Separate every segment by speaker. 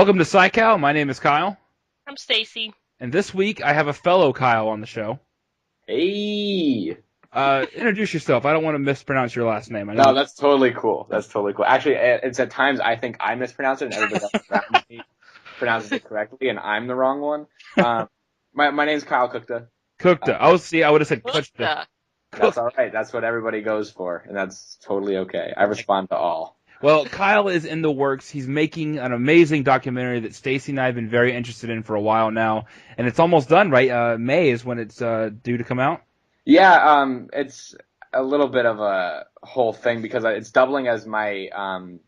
Speaker 1: Welcome to PSYCOW. My name is Kyle.
Speaker 2: I'm Stacy.
Speaker 1: And this week I have a fellow Kyle on the show.
Speaker 3: Hey!
Speaker 1: Introduce yourself. I don't want to mispronounce your last name.
Speaker 3: No, that's totally cool. Actually, it's at times I think I mispronounce it and everybody else around me pronounces it correctly and I'm the wrong one. My name's Kyle Kuchta.
Speaker 1: Kuchta. I would have said Kuchta.
Speaker 3: That's all right. That's what everybody goes for, and that's totally okay. I respond to all.
Speaker 1: Well, Kyle is in the works. He's making an amazing documentary that Stacy and I have been very interested in for a while now, and it's almost done, right? May is when it's due to come out.
Speaker 3: Yeah, it's a little bit of a whole thing because it's doubling as my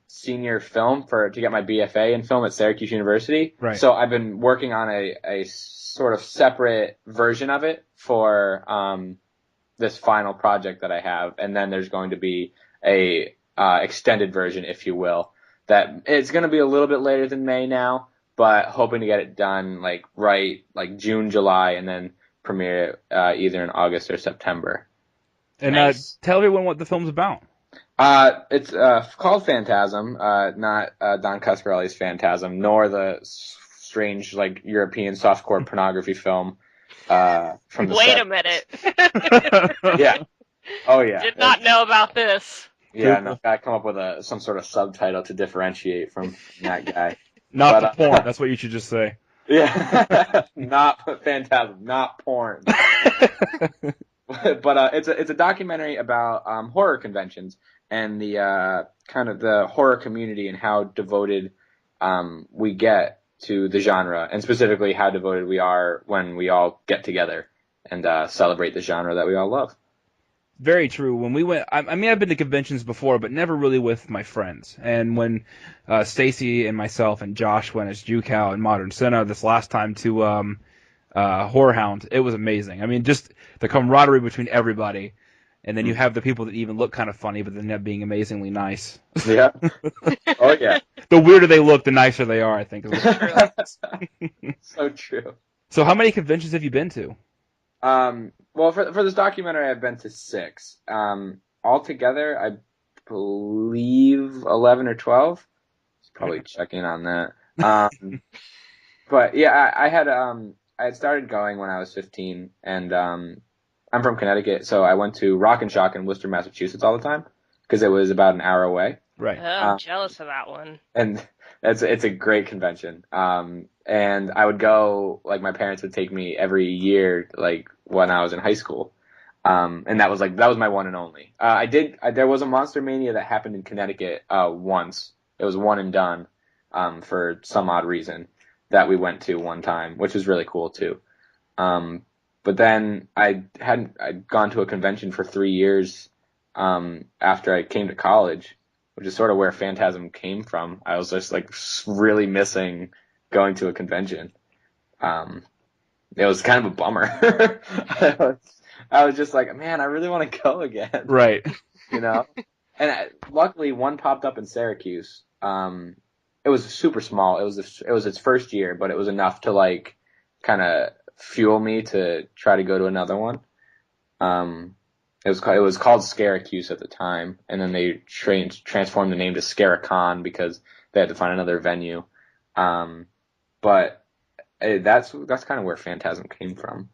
Speaker 3: senior film to get my BFA in film at Syracuse University.
Speaker 1: Right.
Speaker 3: So I've been working on a sort of separate version of it for this final project that I have, and then there's going to be a extended version, if you will, that it's going to be a little bit later than May now, but hoping to get it done like June, July, and then premiere it either in August or September.
Speaker 1: And
Speaker 2: Nice.
Speaker 1: Tell everyone what the film's about.
Speaker 3: It's called Fantasm, not Don Coscarelli's Fantasm, nor the strange European softcore pornography film from the
Speaker 2: Wait
Speaker 3: 70s.
Speaker 2: a minute.
Speaker 3: Yeah. Oh yeah.
Speaker 2: Did not know about this.
Speaker 3: Yeah, no, gotta come up with some sort of subtitle to differentiate from that guy.
Speaker 1: Not the porn. That's what you should just say.
Speaker 3: Yeah, not Phantasm, not porn. But it's a documentary about horror conventions and the kind of the horror community and how devoted we get to the genre, and specifically how devoted we are when we all get together and celebrate the genre that we all love.
Speaker 1: Very true. When we went, I mean, I've been to conventions before, but never really with my friends. And when Stacy and myself and Josh went as JewCow and Moderncines this last time to Horror Hound, it was amazing. I mean, just the camaraderie between everybody. And then you have the people that even look kind of funny, but then end up being amazingly nice.
Speaker 3: Yeah. Oh, yeah.
Speaker 1: The weirder they look, the nicer they are, I think.
Speaker 3: So true.
Speaker 1: So how many conventions have you been to?
Speaker 3: Well, for this documentary, I've been to 6. Altogether, I believe 11 or 12. Probably check in on that. But yeah, I had started going when I was 15, and I'm from Connecticut, so I went to Rock and Shock in Worcester, Massachusetts all the time because it was about an hour away.
Speaker 1: Right.
Speaker 2: Oh, I'm jealous of that one.
Speaker 3: And it's a great convention. And I would go, my parents would take me every year, when I was in high school. And that was my one and only. There was a Monster Mania that happened in Connecticut, once. It was one and done, for some odd reason that we went to one time, which was really cool too. But then I'd gone to a convention for 3 years, after I came to college, which is sort of where Phantasm came from. I was just really missing going to a convention. It was kind of a bummer. I was just man, I really want to go again.
Speaker 1: Right.
Speaker 3: You know? And luckily one popped up in Syracuse. It was super small. It was its first year, but it was enough to kind of fuel me to try to go to another one. It was called Scaracuse at the time, and then they transformed the name to Scaracon because they had to find another venue. But that's kind of where Phantasm came from.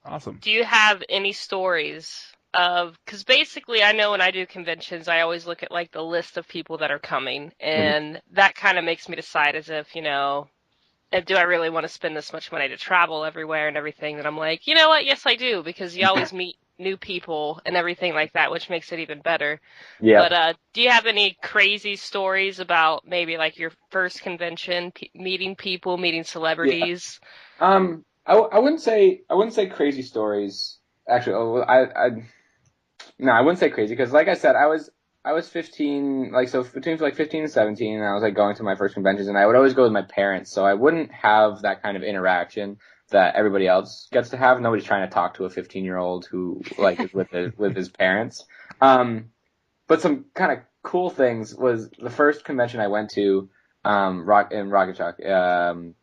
Speaker 1: Awesome.
Speaker 2: Do you have any stories of, because basically I know when I do conventions, I always look at the list of people that are coming, and that kind of makes me decide as if, do I really want to spend this much money to travel everywhere and everything, that I'm like, you know what, yes I do, because you always meet new people and everything like that, which makes it even better.
Speaker 3: Yeah.
Speaker 2: But do you have any crazy stories about maybe your first convention, meeting people, meeting celebrities?
Speaker 3: Yeah. I wouldn't say crazy stories. Actually, I wouldn't say crazy because, like I said, I was 15, between 15 and 17, and I was going to my first conventions, and I would always go with my parents, so I wouldn't have that kind of interaction that everybody else gets to have. Nobody's trying to talk to a 15-year-old who is with his parents. But some kind of cool things was the first convention I went to, Rocket Shock,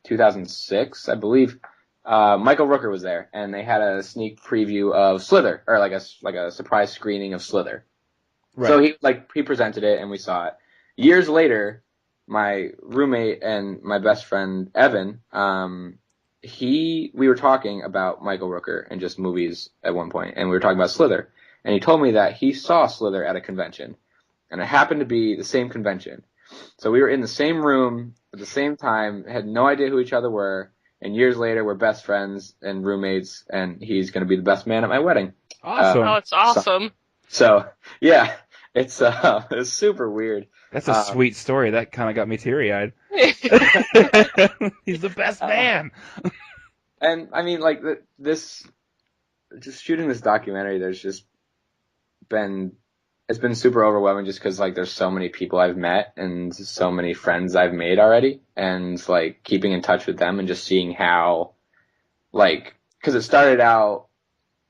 Speaker 3: 2006, I believe. Michael Rooker was there, and they had a sneak preview of Slither, or a surprise screening of Slither. Right. So he presented it, and we saw it. Years later, my roommate and my best friend Evan, we were talking about Michael Rooker and just movies at one point, and we were talking about Slither, and he told me that he saw Slither at a convention, and it happened to be the same convention. So we were in the same room at the same time, had no idea who each other were, and years later we're best friends and roommates, and he's going to be the best man at my wedding.
Speaker 1: Awesome.
Speaker 2: Oh, it's awesome.
Speaker 3: So yeah, it's super weird.
Speaker 1: That's a sweet story. That kind of got me teary-eyed. He's the best man.
Speaker 3: And I mean, like just shooting this documentary, it's been super overwhelming just because like there's so many people I've met and so many friends I've made already, and like keeping in touch with them and just seeing how, like, because it started out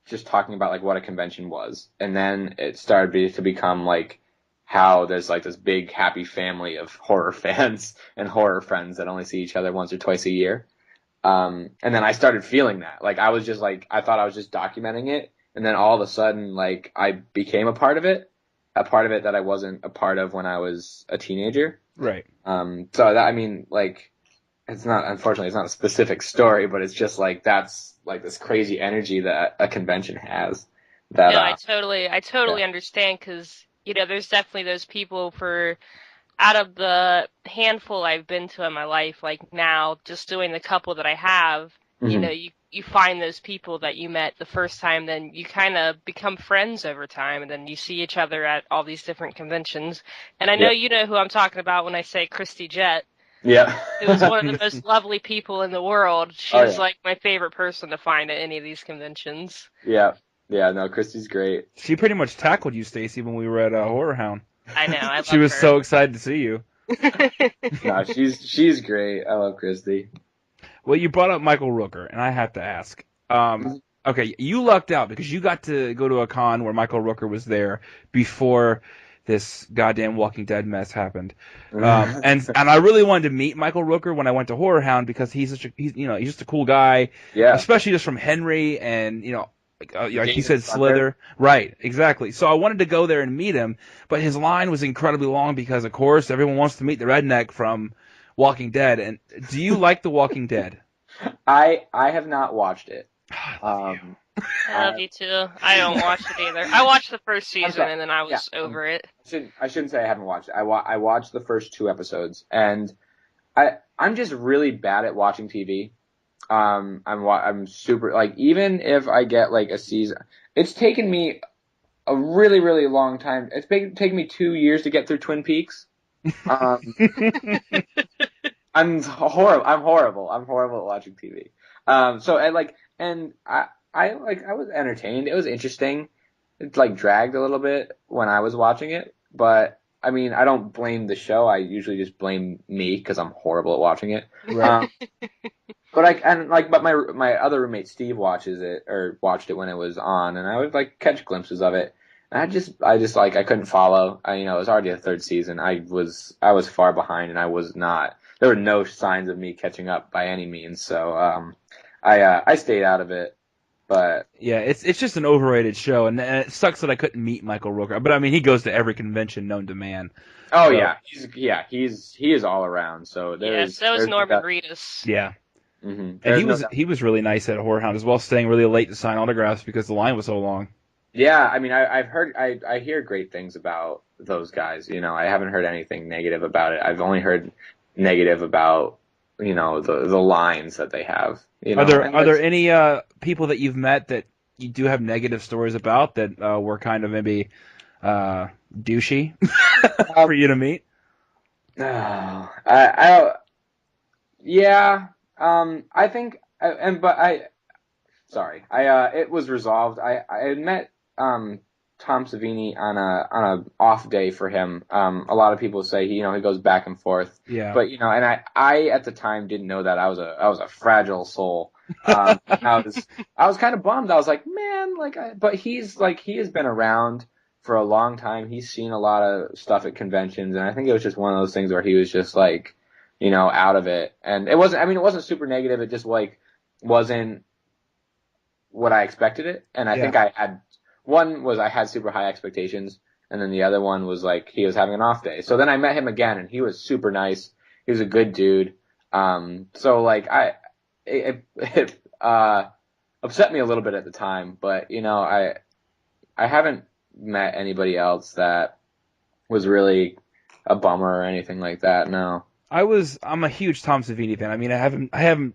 Speaker 3: just talking about like what a convention was, and then it started to become like how there's like this big happy family of horror fans and horror friends that only see each other once or twice a year. And then I started feeling that, like, I thought I was just documenting it. And then all of a sudden, like, I became a part of it that I wasn't a part of when I was a teenager.
Speaker 1: Right.
Speaker 3: So that, I mean, like, unfortunately, it's not a specific story, but it's just like, that's like this crazy energy that a convention has. That,
Speaker 2: No, I totally understand, because, you know, there's definitely those people out of the handful I've been to in my life, like now, just doing the couple that I have, you know, you find those people that you met the first time, then you kind of become friends over time, and then you see each other at all these different conventions. And I know you know who I'm talking about when I say Christy Jett.
Speaker 3: Yeah.
Speaker 2: It was one of the most lovely people in the world. She was like my favorite person to find at any of these conventions.
Speaker 3: Yeah. Yeah, no, Christy's great.
Speaker 1: She pretty much tackled you, Stacy, when we were at Horror Hound.
Speaker 2: I know, I love
Speaker 1: She was
Speaker 2: her.
Speaker 1: so excited to see you.
Speaker 3: No, she's great. I love Christy.
Speaker 1: Well, you brought up Michael Rooker, and I have to ask. Okay, you lucked out because you got to go to a con where Michael Rooker was there before this goddamn Walking Dead mess happened. And I really wanted to meet Michael Rooker when I went to Horror Hound because he's just a cool guy.
Speaker 3: Yeah.
Speaker 1: Especially just from Henry and, you know, like he said, Slither. Right, exactly. So I wanted to go there and meet him, but his line was incredibly long because, of course, everyone wants to meet the redneck from Walking Dead. And do you like The Walking Dead?
Speaker 3: I have not watched it.
Speaker 2: I love you too. I don't watch it either. I watched the first season and then I was over it.
Speaker 3: I shouldn't say I haven't watched it. I watched the first 2 episodes, and I'm just really bad at watching TV. I'm super, like, even if I get like a season, it's taken me a really, really long time. It's taken me 2 years to get through Twin Peaks. I'm horrible at watching TV. So I was entertained. It was interesting. It like dragged a little bit when I was watching it, but I mean, I don't blame the show. I usually just blame me because I'm horrible at watching it.
Speaker 1: Right.
Speaker 3: But my other roommate Steve watched it when it was on, and I would like catch glimpses of it. And I just like, I couldn't follow. It was already the 3rd season. I was far behind, and I was not. There were no signs of me catching up by any means. So I stayed out of it. But
Speaker 1: yeah, it's just an overrated show, and it sucks that I couldn't meet Michael Rooker. But I mean, he goes to every convention known to man.
Speaker 3: Oh,
Speaker 1: so.
Speaker 3: He is all around. So
Speaker 2: so is Norman Reedus.
Speaker 1: Yeah.
Speaker 3: Mm-hmm.
Speaker 1: And he was really nice at Horror Hound as well, staying really late to sign autographs because the line was so long.
Speaker 3: Yeah, I mean, I hear great things about those guys. You know, I haven't heard anything negative about it. I've only heard negative about, you know, the lines that they have. You know?
Speaker 1: Are there any people that you've met that you do have negative stories about that were kind of maybe douchey for you to meet?
Speaker 3: No, I think, it was resolved. I had met Tom Savini on a off day for him. A lot of people say he goes back and forth.
Speaker 1: Yeah.
Speaker 3: But and I at the time didn't know that I was a fragile soul. I was kind of bummed. I was like, man, but he has been around for a long time. He's seen a lot of stuff at conventions, and I think it was just one of those things where he was just like, out of it. And it wasn't super negative. It just like wasn't what I expected it. And I think I had super high expectations, and then the other one was like he was having an off day. So then I met him again, and he was super nice. He was a good dude. So like it upset me a little bit at the time, but you know, I haven't met anybody else that was really a bummer or anything like that. No.
Speaker 1: I'm a huge Tom Savini fan. I mean, I haven't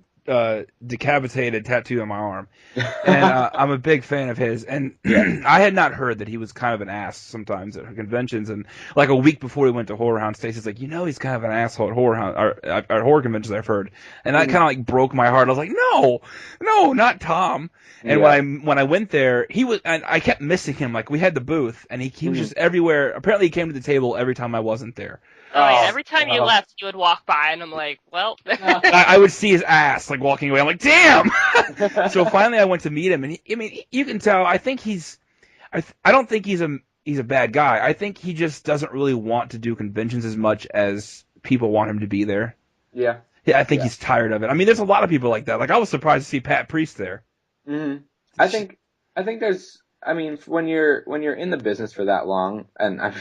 Speaker 1: decapitated tattoo on my arm, and I'm a big fan of his. And I had not heard that he was kind of an ass sometimes at conventions. And like a week before we went to Horror Hound, Stacey's like, he's kind of an asshole at Horror Hound or at horror conventions. I've heard, and that kind of like broke my heart. I was like, no, not Tom. And when I went there, he was, and I kept missing him. Like we had the booth, and he was just everywhere. Apparently, he came to the table every time I wasn't there.
Speaker 2: Oh, yeah. Every time you left, you would walk by, and I'm like, well.
Speaker 1: I would see his ass, like, walking away. I'm like, damn! So finally I went to meet him, and you can tell, I think I don't think he's a bad guy. I think he just doesn't really want to do conventions as much as people want him to be there.
Speaker 3: Yeah.
Speaker 1: I think he's tired of it. I mean, there's a lot of people like that. Like, I was surprised to see Pat Priest there.
Speaker 3: Mm-hmm. I think there's, I mean, when you're in the business for that long, and I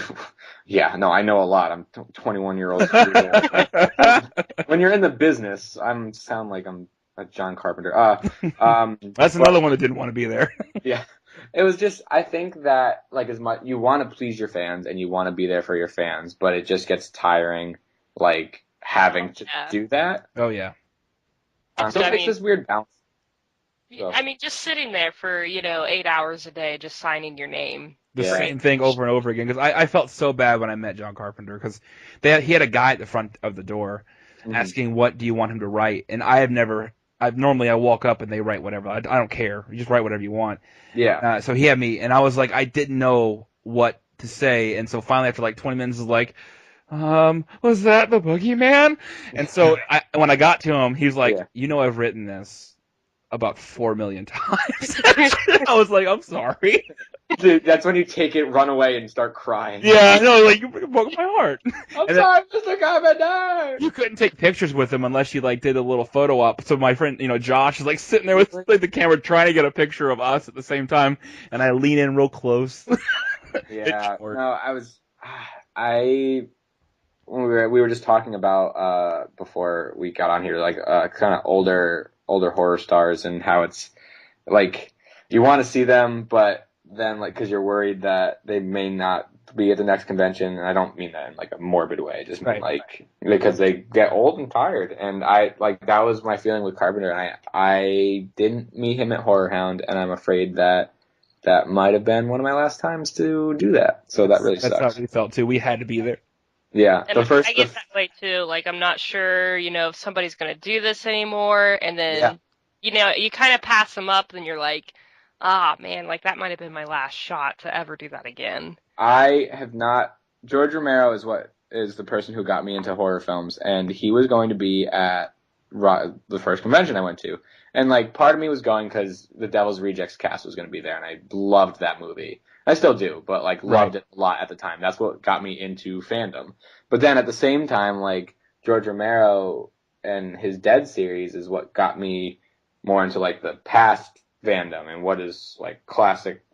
Speaker 3: know a lot. I'm 21-year-old. When you're in the business, I sound like I'm a John Carpenter.
Speaker 1: That's another one that didn't want to be there.
Speaker 3: Yeah, it was just, I think that like as much you want to please your fans and you want to be there for your fans, but it just gets tiring, like having to do that.
Speaker 1: Oh yeah.
Speaker 3: So it's this weird balance.
Speaker 2: So. I mean, just sitting there for, 8 hours a day, just signing your name.
Speaker 1: The same thing over and over again. Because I felt so bad when I met John Carpenter. Because he had a guy at the front of the door asking, what do you want him to write? And normally I walk up and they write whatever. I don't care. You just write whatever you want.
Speaker 3: Yeah.
Speaker 1: So he had me, and I was like, I didn't know what to say. And so finally, after like 20 minutes, I was like, was that the Boogeyman? And so when I got to him, he was like, I've written this about 4 million times. I was like, I'm sorry.
Speaker 3: Dude, that's when you take it, run away, and start crying.
Speaker 1: Yeah, no, like, you broke my heart.
Speaker 3: I'm sorry, Mr. Carpenter!
Speaker 1: You couldn't take pictures with him unless you, like, did a little photo op. So my friend, Josh is, like, sitting there with like, the camera trying to get a picture of us at the same time, and I lean in real close.
Speaker 3: Yeah, no, we were just talking about, before we got on here, like, kind of older horror stars and how it's like you want to see them, but then like because you're worried that they may not be at the next convention. And I don't mean that in like a morbid way. I just mean like because they get old and tired. And I like that was my feeling with Carpenter. And I didn't meet him at Horror Hound, and I'm afraid that might have been one of my last times to do that. So that really sucks.
Speaker 1: That's how we felt too. We had to be there.
Speaker 3: Yeah,
Speaker 2: and I get that way too. Like, I'm not sure, if somebody's going to do this anymore, and then, you kind of pass them up, and you're like, man, like that might have been my last shot to ever do that again.
Speaker 3: I have not. George Romero is the person who got me into horror films, and he was going to be at the first convention I went to, and like part of me was going because The Devil's Rejects cast was going to be there, and I loved that movie. I still do, but like loved it a lot at the time. That's what got me into fandom. But then at the same time, like George Romero and his Dead series is what got me more into like the past fandom and what is like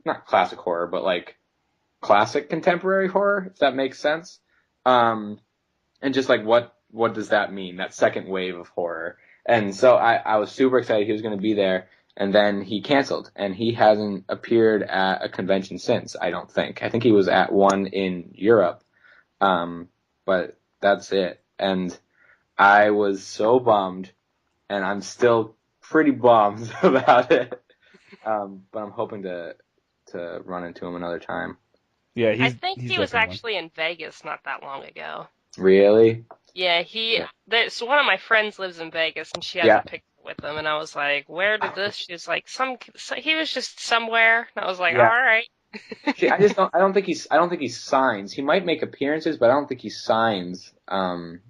Speaker 3: not classic horror, but like classic contemporary horror, if that makes sense. And just like what does that mean? That second wave of horror. And so I was super excited he was going to be there. And then he canceled, and he hasn't appeared at a convention since, I don't think. I think he was at one in Europe, but that's it. And I was so bummed, and I'm still pretty bummed about it. But I'm hoping to run into him another time.
Speaker 1: Yeah,
Speaker 2: I think he was actually in Vegas not that long ago.
Speaker 3: Really?
Speaker 2: Yeah, so one of my friends lives in Vegas, and she has a picture with him, and I was like, where did this? She was like, he was just somewhere, and I was like, all right.
Speaker 3: I don't think he signs. He might make appearances, but I don't think he signs, for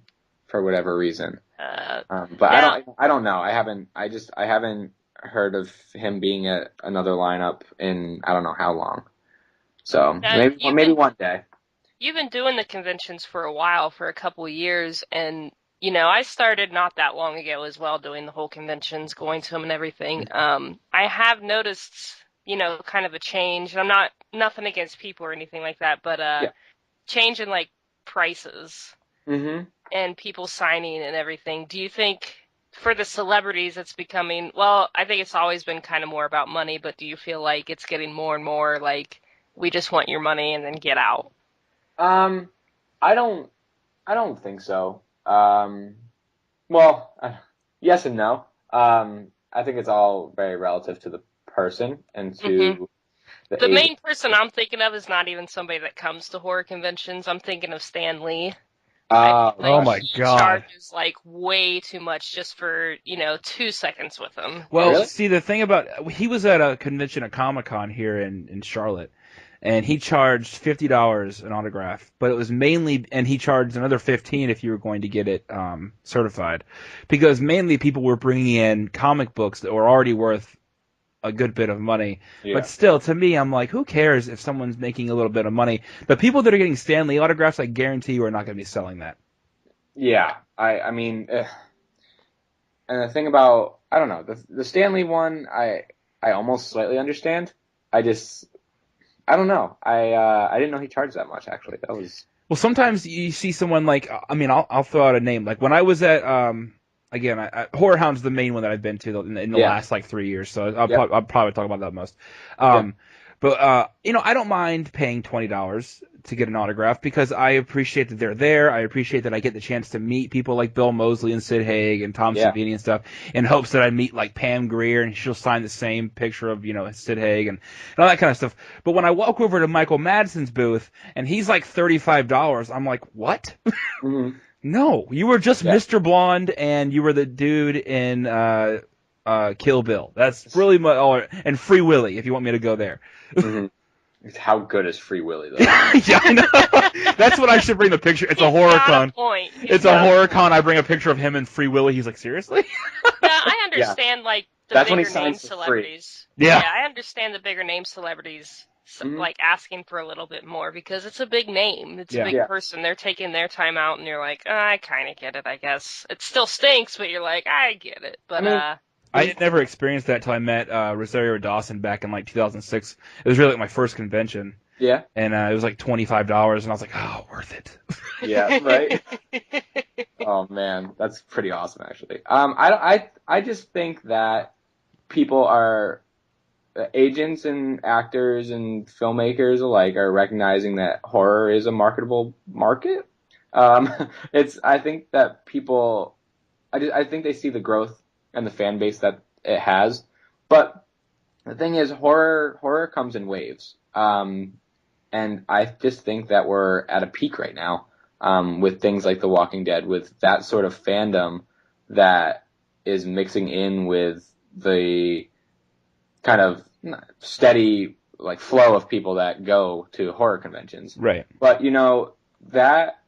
Speaker 3: whatever reason. But I don't know. I haven't heard of him being at another lineup in, I don't know how long. So maybe one day.
Speaker 2: You've been doing the conventions for a while, for a couple of years, and I started not that long ago as well, doing the whole conventions, going to them and everything. I have noticed, kind of a change. I'm not nothing against people or anything like that, but change in like prices and people signing and everything. Do you think for the celebrities it's becoming, well, I think it's always been kind of more about money, but do you feel like it's getting more and more like we just want your money and then get out?
Speaker 3: I don't think so. Well, yes and no. I think it's all very relative to the person and to
Speaker 2: the main person I'm thinking of is not even somebody that comes to horror conventions. I'm thinking of Stan Lee.
Speaker 1: Oh my God!
Speaker 2: Charges like way too much just for 2 seconds with him.
Speaker 1: Well,
Speaker 3: Really?
Speaker 1: see, the thing about he was at a convention at Comic-Con here in Charlotte, and he charged $50 an autograph, but it was mainly, and he charged another $15 if you were going to get it certified, because mainly people were bringing in comic books that were already worth a good bit of money. Yeah. But still, to me, I'm like, who cares if someone's making a little bit of money? The people that are getting Stan Lee autographs, I guarantee you are not going to be selling that.
Speaker 3: Yeah, I mean, and the thing about, I don't know, the Stan Lee one, I almost slightly understand. I don't know. I didn't know he charged that much, actually. That was...
Speaker 1: Well, sometimes you see someone like, I mean, I'll throw out a name. Like when I was at, again, Horror Hound's the main one that I've been to in the last like 3 years, so I'll probably talk about that most. But I don't mind paying $20 to get an autograph because I appreciate that they're there. I appreciate that I get the chance to meet people like Bill Moseley and Sid Haig and Tom Savini and stuff, in hopes that I meet like Pam Grier and she'll sign the same picture of Sid Haig and all that kind of stuff. But when I walk over to Michael Madsen's booth and he's like $35, I'm like, what? Mm-hmm. No, you were just Mr. Blonde and you were the dude in Kill Bill. That's really and Free Willy, if you want me to go there.
Speaker 3: Mm-hmm. How good is Free Willy, though?
Speaker 1: Yeah, I know. That's what I should bring the picture. It's a horror con. It's a horror con. I bring a picture of him and Free Willy. He's like, seriously?
Speaker 2: Yeah, I understand, like, the bigger name celebrities.
Speaker 1: Yeah,
Speaker 2: I understand the bigger name celebrities, like, asking for a little bit more because it's a big name. It's a big person. They're taking their time out, and you're like, I kind of get it, I guess. It still stinks, but you're like, I get it. But,
Speaker 1: I had never experienced that until I met Rosario Dawson back in like 2006. It was really like my first convention.
Speaker 3: Yeah.
Speaker 1: And it was like $25, and I was like, oh, worth it.
Speaker 3: Yeah, right. Oh man, that's pretty awesome, actually. I just think that people are agents and actors and filmmakers alike are recognizing that horror is a marketable market. I think that people, I think they see the growth and the fan base that it has. But the thing is, horror comes in waves. And I just think that we're at a peak right now, with things like The Walking Dead, with that sort of fandom that is mixing in with the kind of steady like flow of people that go to horror conventions.
Speaker 1: Right.
Speaker 3: But that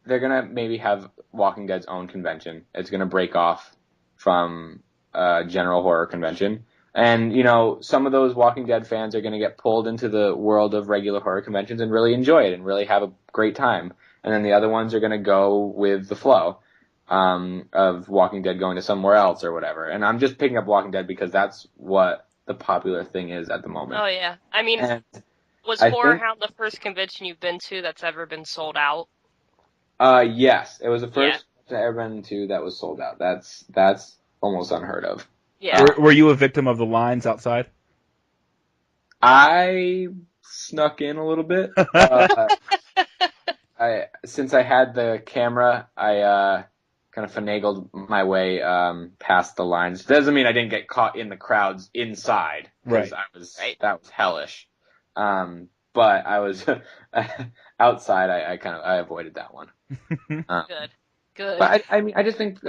Speaker 3: they're gonna maybe have Walking Dead's own convention. It's gonna break off from a general horror convention. And, some of those Walking Dead fans are going to get pulled into the world of regular horror conventions and really enjoy it and really have a great time. And then the other ones are going to go with the flow of Walking Dead going to somewhere else or whatever. And I'm just picking up Walking Dead because that's what the popular thing is at the moment.
Speaker 2: Oh, yeah. I mean, was Horror Hound the first convention you've been to that's ever been sold out?
Speaker 3: Yes. It was the first I've ever been to that was sold out. That's almost unheard of.
Speaker 2: Yeah.
Speaker 1: Were you a victim of the lines outside?
Speaker 3: I snuck in a little bit. Since I had the camera, I kind of finagled my way past the lines. Doesn't mean I didn't get caught in the crowds inside.
Speaker 1: Right.
Speaker 3: That was hellish. But I was outside. I avoided that one.
Speaker 2: Good.
Speaker 3: But I think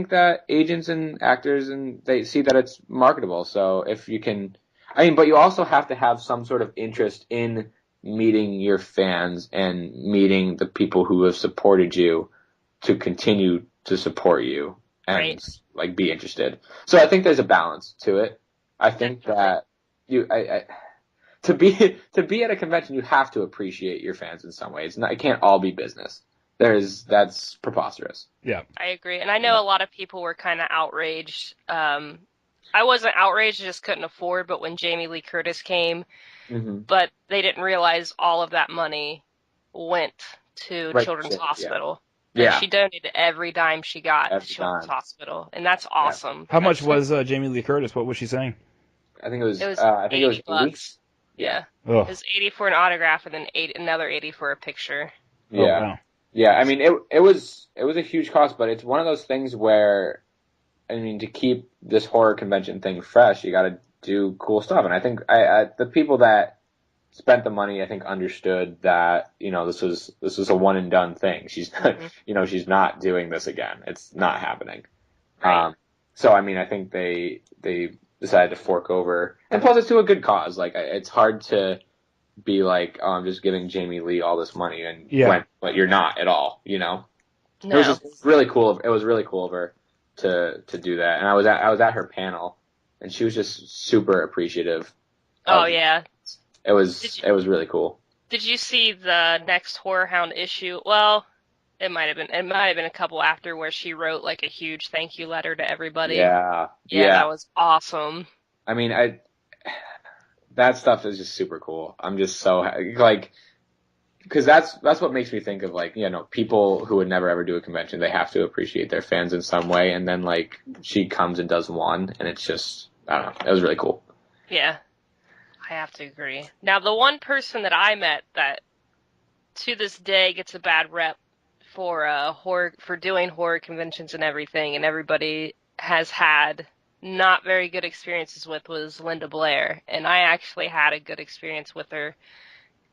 Speaker 3: that agents and actors and they see that it's marketable. So if you can, but you also have to have some sort of interest in meeting your fans and meeting the people who have supported you to continue to support you and like be interested. So I think there's a balance to it. I think that to be at a convention, you have to appreciate your fans in some way. It can't all be business. That's preposterous.
Speaker 1: Yeah,
Speaker 2: I agree, and I know a lot of people were kind of outraged I wasn't outraged, I just couldn't afford. But when Jamie Lee Curtis came, but they didn't realize all of that money went to Children's Hospital.
Speaker 3: Yeah.
Speaker 2: And she donated every dime she got
Speaker 3: Every
Speaker 2: to Children's
Speaker 3: dime.
Speaker 2: Hospital, and that's awesome.
Speaker 1: How much was Jamie Lee Curtis? What was she saying?
Speaker 3: I think it was.
Speaker 2: I think it was $80. Yeah.
Speaker 1: Ugh.
Speaker 2: It was $80 for an autograph, and then another $80 for a picture.
Speaker 3: Yeah.
Speaker 1: Oh, wow.
Speaker 3: Yeah. I mean, it was a huge cost, but it's one of those things where, I mean, to keep this horror convention thing fresh, you got to do cool stuff. And I think the people that spent the money, I think, understood that, you know, this was a one and done thing. She's not, you know, she's not doing this again. It's not happening.
Speaker 2: Right.
Speaker 3: So I mean, I think they decided to fork over, and plus it's to a good cause. Like, it's hard to be like, oh, I'm just giving Jamie Lee all this money, and but you're not at all. You know,
Speaker 2: no.
Speaker 3: It was really cool. It was really cool of her to do that, and I was at her panel, and she was just super appreciative.
Speaker 2: Oh yeah.
Speaker 3: It was really cool.
Speaker 2: Did you see the next Horror Hound issue? Well, it might have been a couple after, where she wrote like a huge thank you letter to everybody.
Speaker 3: Yeah.
Speaker 2: That was awesome.
Speaker 3: I mean, that stuff is just super cool. I'm just so like, because that's what makes me think of, like, you know, people who would never ever do a convention, they have to appreciate their fans in some way, and then like she comes and does one, and it's just, I don't know, it was really cool.
Speaker 2: Yeah. I have to agree. Now, the one person that I met that to this day gets a bad rep for doing horror conventions and everything, and everybody has had not very good experiences with, was Linda Blair. And I actually had a good experience with her,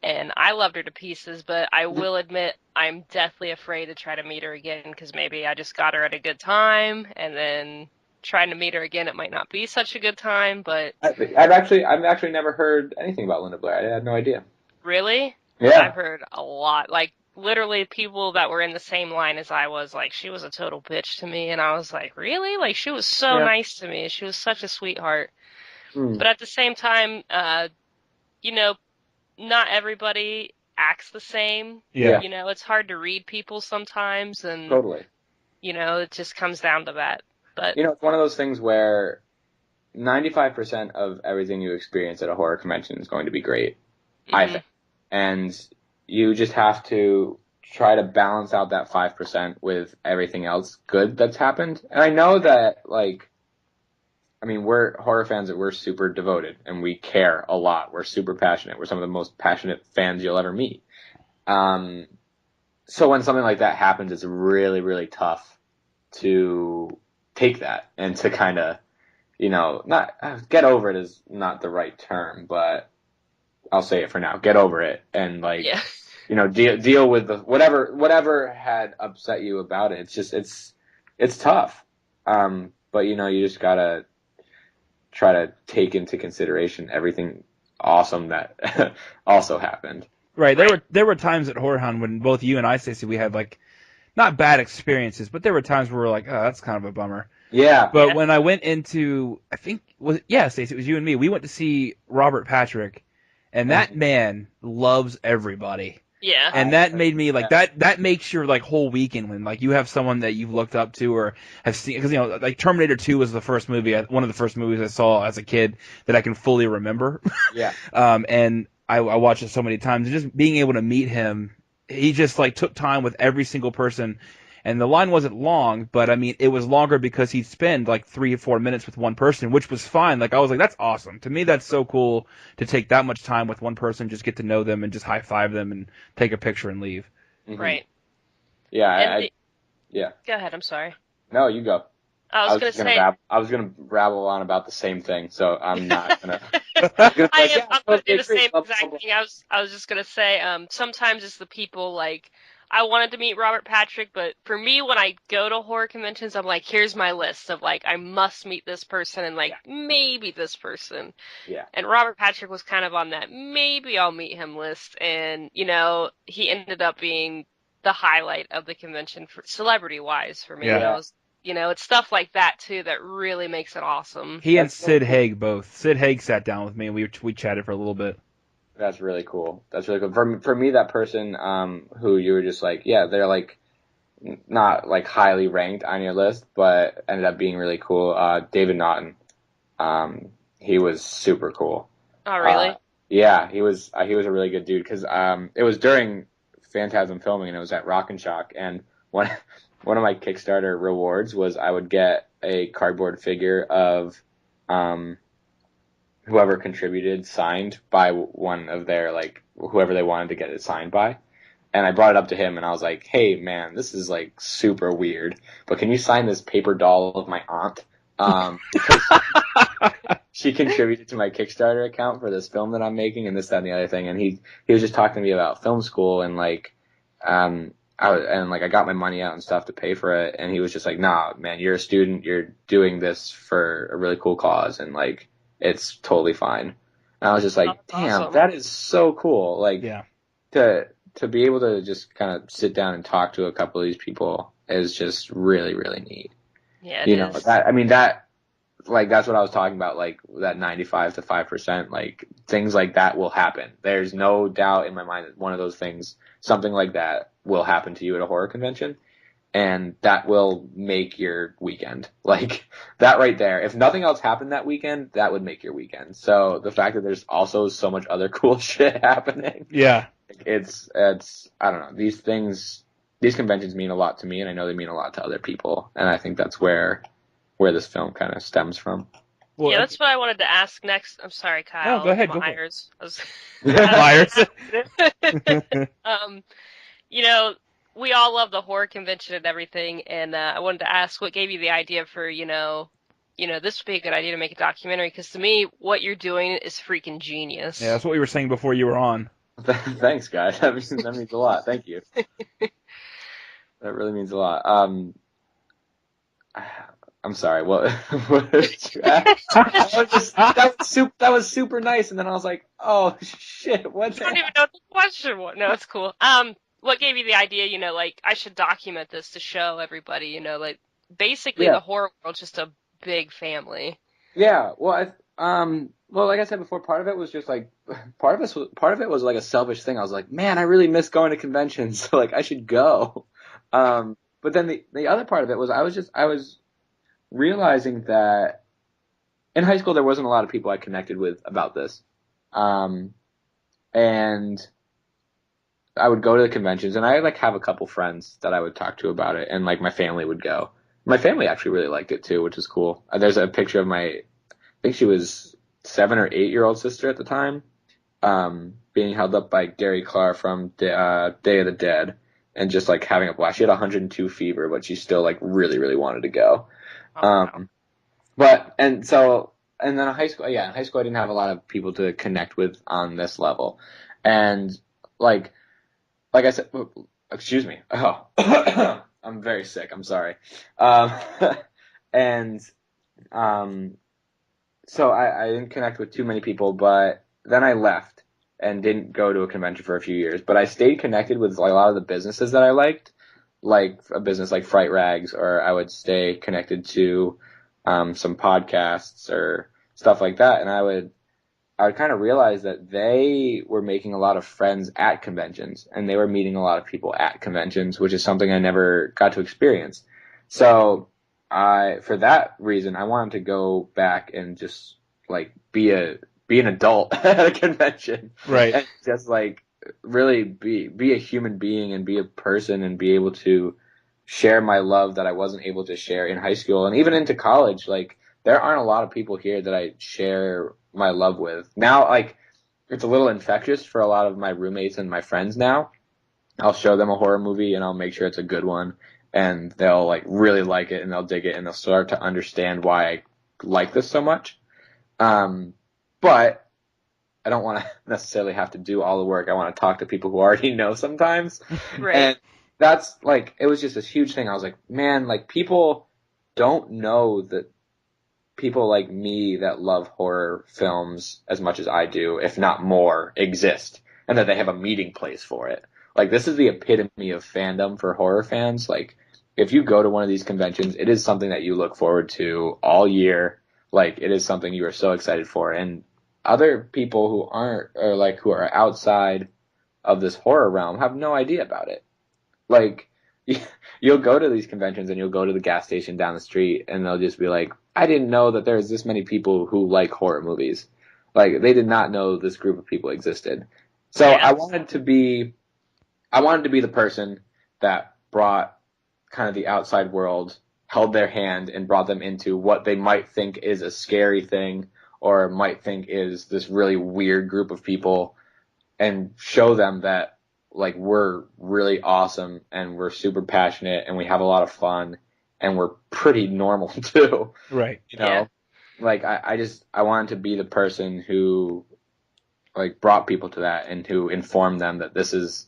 Speaker 2: and I loved her to pieces, but I will admit I'm deathly afraid to try to meet her again, because maybe I just got her at a good time, and then trying to meet her again, it might not be such a good time. But
Speaker 3: I've actually never heard anything about Linda Blair. I had no idea.
Speaker 2: Really?
Speaker 3: Yeah.
Speaker 2: I've heard a lot. Like, literally people that were in the same line as I was, like, she was a total bitch to me, and I was like, really? Like, she was so nice to me. She was such a sweetheart. But at the same time, you know, not everybody acts the same.
Speaker 1: Yeah.
Speaker 2: You know, it's hard to read people sometimes, and
Speaker 3: Totally.
Speaker 2: You know, it just comes down to that. But
Speaker 3: you know, it's one of those things where 95% of everything you experience at a horror convention is going to be great, I think. And you just have to try to balance out that 5% with everything else good that's happened. And I know that, like, I mean, we're horror fans, that we're super devoted and we care a lot. We're super passionate. We're some of the most passionate fans you'll ever meet. So when something like that happens, it's really, really tough to take that and to kind of, you know, not get over it is not the right term, but I'll say it for now. Get over it and, like, you know, deal with the whatever had upset you about it. It's just it's tough. But you know, you just gotta try to take into consideration everything awesome that also happened.
Speaker 1: Right. There were times at Horror Hound when both you and I, Stacey, we had, like, not bad experiences, but there were times where we were like, oh, that's kind of a bummer.
Speaker 3: Yeah.
Speaker 1: But when I went into, I think, Stacey, it was you and me. We went to see Robert Patrick, and that man loves everybody.
Speaker 2: Yeah.
Speaker 1: And that made me, like, that makes your, like, whole weekend when, like, you have someone that you've looked up to or have seen, because, you know, like, Terminator 2 was the first movie, one of the first movies I saw as a kid that I can fully remember.
Speaker 3: Yeah.
Speaker 1: And I watched it so many times, and just being able to meet him, he just, like, took time with every single person. And the line wasn't long, but I mean, it was longer because he'd spend like 3 or 4 minutes with one person, which was fine. Like, I was like, that's awesome. To me, that's so cool to take that much time with one person, just get to know them and just high five them and take a picture and leave.
Speaker 2: Right.
Speaker 3: Yeah.
Speaker 2: Yeah. Go ahead. I'm sorry.
Speaker 3: No, you go.
Speaker 2: I was
Speaker 3: gonna rabble on about the same thing, so I'm not gonna.
Speaker 2: I'm gonna do the same exact thing. I was just gonna say, sometimes it's the people, like, I wanted to meet Robert Patrick, but for me, when I go to horror conventions, I'm like, here's my list of, like, I must meet this person and, like, maybe this person.
Speaker 3: Yeah.
Speaker 2: And Robert Patrick was kind of on that maybe I'll meet him list, and, you know, he ended up being the highlight of the convention for celebrity-wise for me.
Speaker 1: Yeah.
Speaker 2: You know, it's stuff like that, too, that really makes it awesome.
Speaker 1: He and Sid Haig both. Sid Haig sat down with me, and we chatted for a little bit.
Speaker 3: That's really cool. That's really cool. For me, that person who you were just like, yeah, they're, like, not, like, highly ranked on your list, but ended up being really cool, David Naughton. He was super cool.
Speaker 2: Oh, really?
Speaker 3: Yeah, he was a really good dude because it was during Phantasm filming and it was at Rock and Shock, and one of my Kickstarter rewards was I would get a cardboard figure of whoever contributed signed by one of their, like, whoever they wanted to get it signed by. And I brought it up to him and I was like, hey man, this is like super weird, but can you sign this paper doll of my aunt? Because she contributed to my Kickstarter account for this film that I'm making and this, that, and the other thing. And he was just talking to me about film school and like, I got my money out and stuff to pay for it. And he was just like, nah, man, you're a student. You're doing this for a really cool cause. And like, it's totally fine. And I was just like, damn,
Speaker 2: awesome.
Speaker 3: that is so cool. Like,
Speaker 1: Yeah.
Speaker 3: To be able to just kind of sit down and talk to a couple of these people is just really, really neat.
Speaker 2: Yeah,
Speaker 3: You know, that's what I was talking about, like that 95 to 5%, like things like that will happen. There's no doubt in my mind that one of those things, something like that will happen to you at a horror convention, and that will make your weekend. Like that right there. If nothing else happened that weekend, that would make your weekend. So the fact that there's also so much other cool shit happening.
Speaker 1: Yeah.
Speaker 3: It's I don't know. These conventions mean a lot to me, and I know they mean a lot to other people, and I think that's where this film kind of stems from.
Speaker 1: Well,
Speaker 2: yeah, that's what I wanted to ask next. I'm sorry, Kyle.
Speaker 1: No, go ahead.
Speaker 2: Myers.
Speaker 1: Myers.
Speaker 2: You know, we all love the horror convention and everything, and I wanted to ask what gave you the idea for, this would be a good idea to make a documentary, because to me, what you're doing is freaking genius.
Speaker 1: Yeah, that's what we were saying before you were on.
Speaker 3: Thanks, guys. That means a lot. Thank you. That really means a lot. I'm sorry. What did you ask? that was super nice, and then I was like, oh shit, what's that?
Speaker 2: I don't even know what the question was. No, it's cool. What gave you the idea? Like I should document this to show everybody. Like basically the horror world's just a big family.
Speaker 3: Yeah. Well, well, like I said before, part of it was just like part of it was like a selfish thing. I was like, man, I really miss going to conventions. So like I should go. But then the other part of it was I was realizing that in high school there wasn't a lot of people I connected with about this. And I would go to the conventions, and I like have a couple friends that I would talk to about it, and like my family would go. My family actually really liked it too, which is cool. There's a picture of I think she was 7 or 8-year-old sister at the time, being held up by Gary Clark from Day of the Dead, and just like having a blast. She had 102 fever, but she still like really, really wanted to go. And then in high school I didn't have a lot of people to connect with on this level, and like I said, excuse me. Oh, I'm very sick. I'm sorry. So I didn't connect with too many people, but then I left and didn't go to a convention for a few years. But I stayed connected with a lot of the businesses that I liked, like a business like Fright Rags, or I would stay connected to some podcasts or stuff like that. And I would kind of realize that they were making a lot of friends at conventions, and they were meeting a lot of people at conventions, which is something I never got to experience. So for that reason, I wanted to go back and just like be an adult at a convention,
Speaker 1: right?
Speaker 3: And just like really be a human being and be a person and be able to share my love that I wasn't able to share in high school and even into college. Like there aren't a lot of people here that I share my love with now. Like it's a little infectious for a lot of my roommates and my friends now. I'll show them a horror movie and I'll make sure it's a good one, and they'll like really like it and they'll dig it and they'll start to understand why I like this so much. But I don't want to necessarily have to do all the work. I want to talk to people who already know sometimes.
Speaker 2: Right.
Speaker 3: And that's like, it was just this huge thing. I was like, man, like people don't know that people like me that love horror films as much as I do, if not more, exist, and that they have a meeting place for it. Like this is the epitome of fandom for horror fans. Like if you go to one of these conventions, it is something that you look forward to all year. Like it is something you are so excited for. And other people who who are outside of this horror realm have no idea about it. Like you'll go to these conventions and you'll go to the gas station down the street and they'll just be like, I didn't know that there's this many people who like horror movies. Like, they did not know this group of people existed. So
Speaker 2: Yeah.
Speaker 3: I wanted to be the person that brought kind of the outside world, held their hand, and brought them into what they might think is a scary thing or might think is this really weird group of people, and show them that, like, we're really awesome and we're super passionate and we have a lot of fun and we're pretty normal too.
Speaker 1: Right.
Speaker 3: You know?
Speaker 2: Yeah.
Speaker 3: Like, I wanted to be the person who, like, brought people to that and who informed them that this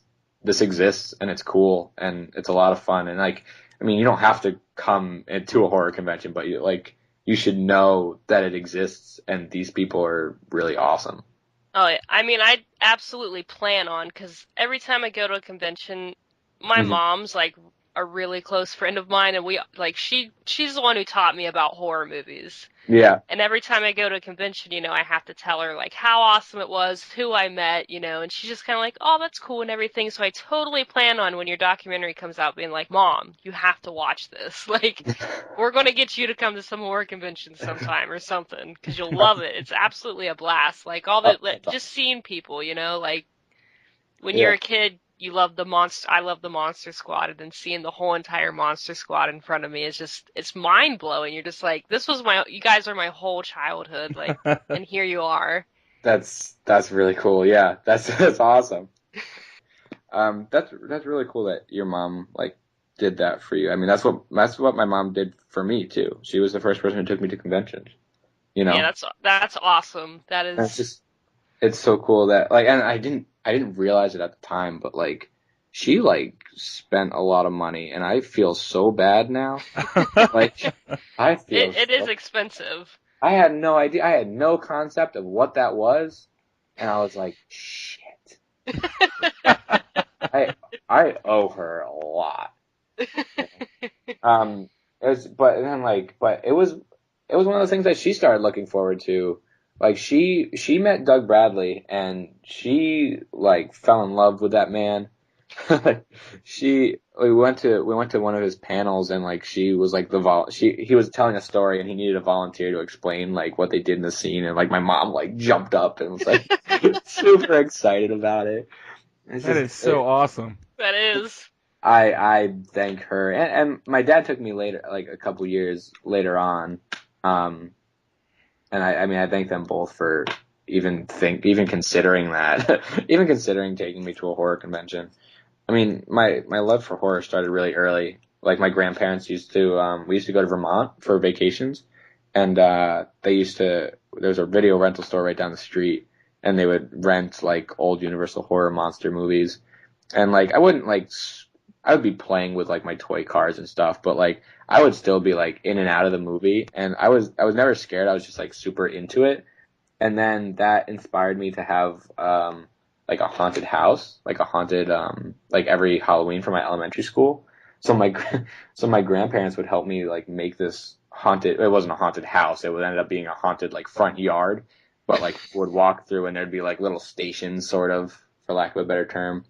Speaker 3: exists and it's cool and it's a lot of fun. And, like, I mean, you don't have to come into a horror convention, but you should know that it exists and these people are really awesome.
Speaker 2: Oh, yeah. I mean, I absolutely plan on, because every time I go to a convention, my
Speaker 3: Mhm.
Speaker 2: mom's like a really close friend of mine, and we like she's the one who taught me about horror movies.
Speaker 3: Yeah.
Speaker 2: And every time I go to a convention, I have to tell her, like, how awesome it was, who I met, and she's just kind of like, oh, that's cool and everything. So I totally plan on, when your documentary comes out, being like, Mom, you have to watch this. Like, we're going to get you to come to some horror convention sometime or something, because you'll love it. It's absolutely a blast. Like, just seeing people, like, when you're a kid, you love I love the Monster Squad, and then seeing the whole entire Monster Squad in front of me is it's mind blowing. You're just like, you guys are my whole childhood, like, and here you are.
Speaker 3: That's really cool. Yeah, that's awesome. That's really cool that your mom, like, did that for you. I mean, that's what my mom did for me too. She was the first person who took me to conventions.
Speaker 2: Yeah, that's awesome. That is.
Speaker 3: That's just, it's so cool that, like, and I didn't realize it at the time, but, like, she, like, spent a lot of money, and I feel so bad now. Like, I feel
Speaker 2: it is expensive.
Speaker 3: I had no idea. I had no concept of what that was, and I was like, shit. I owe her a lot. But it was one of those things that she started looking forward to. Like, she met Doug Bradley, and she, like, fell in love with that man. We went to one of his panels, and, like, she was like he was telling a story, and he needed a volunteer to explain, like, what they did in the scene, and, like, my mom, like, jumped up and was like super excited about it.
Speaker 1: That is so awesome.
Speaker 2: That is.
Speaker 3: I thank her, and my dad took me later, like, a couple years later on, and I mean, I thank them both for even considering that, even considering taking me to a horror convention. I mean, my love for horror started really early. Like, my grandparents we used to go to Vermont for vacations, and there's a video rental store right down the street, and they would rent, like, old Universal horror monster movies. And, like, I would be playing with, like, my toy cars and stuff, but, like, I would still be, like, in and out of the movie, and I was never scared. I was just, like, super into it. And then that inspired me to have like, a haunted house, like, a haunted like, every Halloween for my elementary school. So my grandparents would help me, like, make this haunted. It wasn't a haunted house. It would end up being a haunted, like, front yard, but, like, would walk through, and there'd be, like, little stations, sort of, for lack of a better term.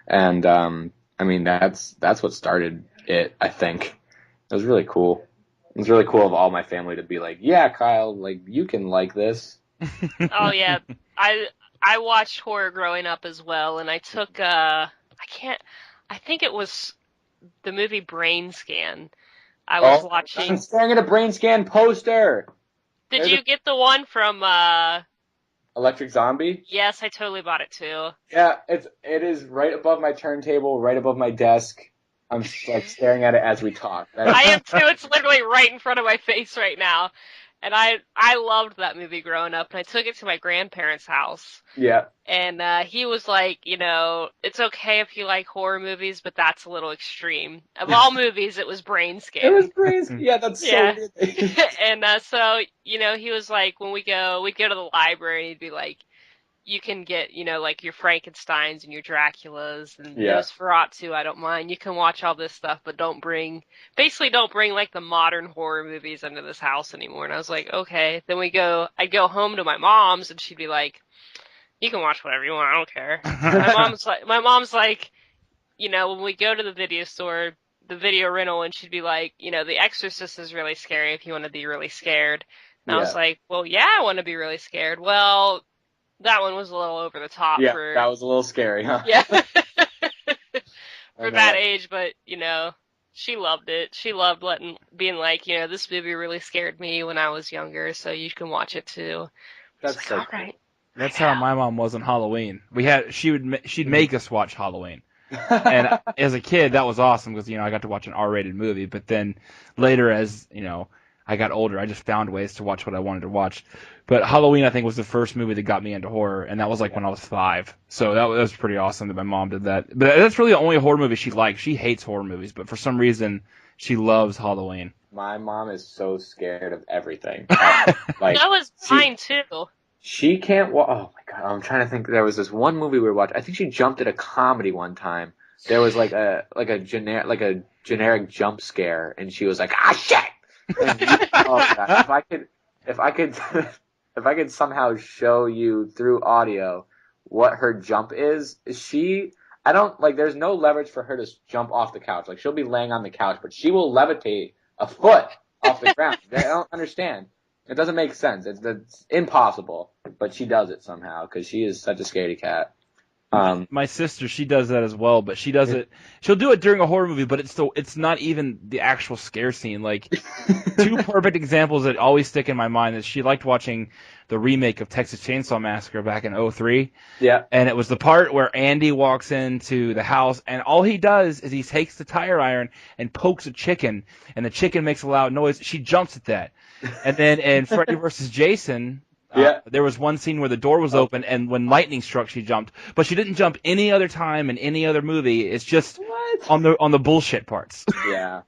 Speaker 3: And I mean, that's what started it, I think. It was really cool. It was really cool of all my family to be like, yeah, Kyle, like, you can like this.
Speaker 2: Oh yeah, I watched horror growing up as well, and I took I think it was the movie Brain Scan. I was watching.
Speaker 3: I'm staring at a Brain Scan poster.
Speaker 2: Did you get the one from
Speaker 3: Electric Zombie?
Speaker 2: Yes, I totally bought it too.
Speaker 3: Yeah, it is right above my turntable, right above my desk. I'm, like, staring at it as we talk.
Speaker 2: I am too. It's literally right in front of my face right now. And I loved that movie growing up, and I took it to my grandparents' house.
Speaker 3: Yeah.
Speaker 2: And he was like, it's okay if you like horror movies, but that's a little extreme. Of all movies, it was Brain Scan.
Speaker 3: It was Brain Scan. Yeah, that's so weird.
Speaker 2: And so, he was like, when we'd go to the library, and he'd be like, you can get, like, your Frankensteins and your Draculas and Nosferatu, I don't mind. You can watch all this stuff, but don't bring, like, the modern horror movies into this house anymore. And I was like, okay. Then I'd go home to my mom's, and she'd be like, you can watch whatever you want, I don't care. My mom's like, when we go to the video store, the video rental, and she'd be like, The Exorcist is really scary if you want to be really scared. And I was like, well, yeah, I want to be really scared. Well, that one was a little over the top.
Speaker 3: Yeah, that was a little scary, huh?
Speaker 2: Yeah. For that age, but, she loved it. She loved being like, this movie really scared me when I was younger, so you can watch it too.
Speaker 3: That's so
Speaker 2: all right.
Speaker 1: That's how my mom was on Halloween. She'd make us watch Halloween. And as a kid, that was awesome because, I got to watch an R-rated movie. But then later, as, I got older, I just found ways to watch what I wanted to watch. But Halloween, I think, was the first movie that got me into horror, and that was when I was 5. So that was pretty awesome that my mom did that. But that's really the only horror movie she likes. She hates horror movies, but for some reason, she loves Halloween.
Speaker 3: My mom is so scared of everything.
Speaker 2: That was mine, too.
Speaker 3: She can't oh my god, I'm trying to think. There was this one movie we were watching. I think she jumped at a comedy one time. There was a generic jump scare, and she was like, "Ah, shit!" And oh god, if I could somehow show you through audio what her jump is, there's no leverage for her to jump off the couch. She'll be laying on the couch, but she will levitate a foot off the ground. I don't understand. It doesn't make sense. It's impossible, but she does it somehow because she is such a scaredy cat.
Speaker 1: My sister, she does that as well, but she does it. She'll do it during a horror movie, but it's not even the actual scare scene. 2 perfect examples that always stick in my mind is she liked watching the remake of Texas Chainsaw Massacre back in 2003.
Speaker 3: Yeah.
Speaker 1: And it was the part where Andy walks into the house, and all he does is he takes the tire iron and pokes a chicken, and the chicken makes a loud noise. She jumps at that. And then in Freddy vs. Jason, there was one scene where the door was open, and when lightning struck, she jumped. But she didn't jump any other time in any other movie. It's just on the bullshit parts.
Speaker 3: Yeah.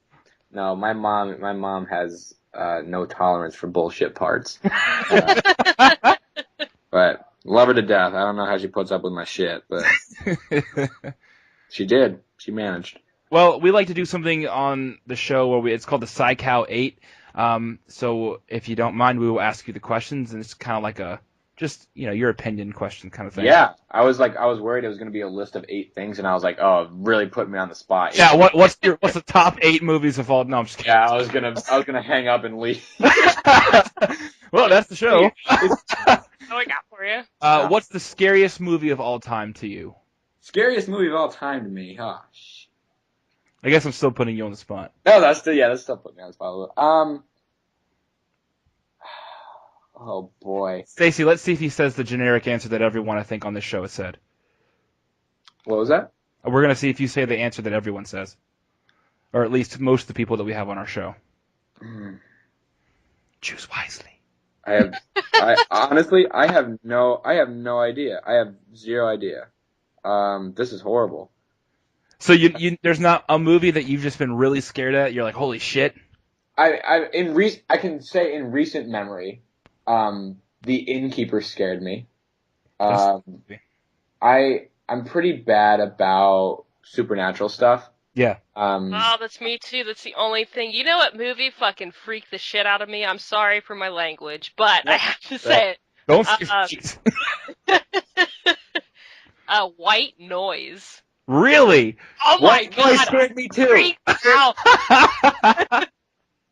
Speaker 3: No, my mom has no tolerance for bullshit parts. But love her to death. I don't know how she puts up with my shit, but she did. She managed.
Speaker 1: Well, we like to do something on the show where it's called the PSYCOW 8. So if you don't mind, we will ask you the questions, and it's kind of like your opinion question kind of thing.
Speaker 3: Yeah, I was worried it was going to be a list of 8 things, and I was like, oh, really put me on the spot.
Speaker 1: Yeah, what's the top 8 movies of all? No, I'm just kidding.
Speaker 3: Yeah, I was gonna hang up and leave.
Speaker 1: Well, that's the show.
Speaker 2: What I got for you?
Speaker 1: What's the scariest movie of all time to you?
Speaker 3: Scariest movie of all time to me, huh?
Speaker 1: I guess I'm still putting you on the spot.
Speaker 3: No, that's still putting me on the spot. Oh boy.
Speaker 1: Stacy, let's see if he says the generic answer that everyone I think on this show has said.
Speaker 3: What was that?
Speaker 1: We're gonna see if you say the answer that everyone says, or at least most of the people that we have on our show. Choose wisely.
Speaker 3: Honestly, I have no idea. I have 0 idea. This is horrible.
Speaker 1: So there's not a movie that you've just been really scared at? You're like, holy shit.
Speaker 3: I can say in recent memory, The Innkeeper scared me. I'm pretty bad about supernatural stuff.
Speaker 1: Yeah.
Speaker 2: Oh, that's me too. That's the only thing. You know what movie fucking freaked the shit out of me? I'm sorry for my language, but I have to say it.
Speaker 1: Don't
Speaker 2: White Noise.
Speaker 1: Really?
Speaker 2: Oh my
Speaker 3: God!
Speaker 2: God!
Speaker 3: Scared me too.
Speaker 2: Freaked out.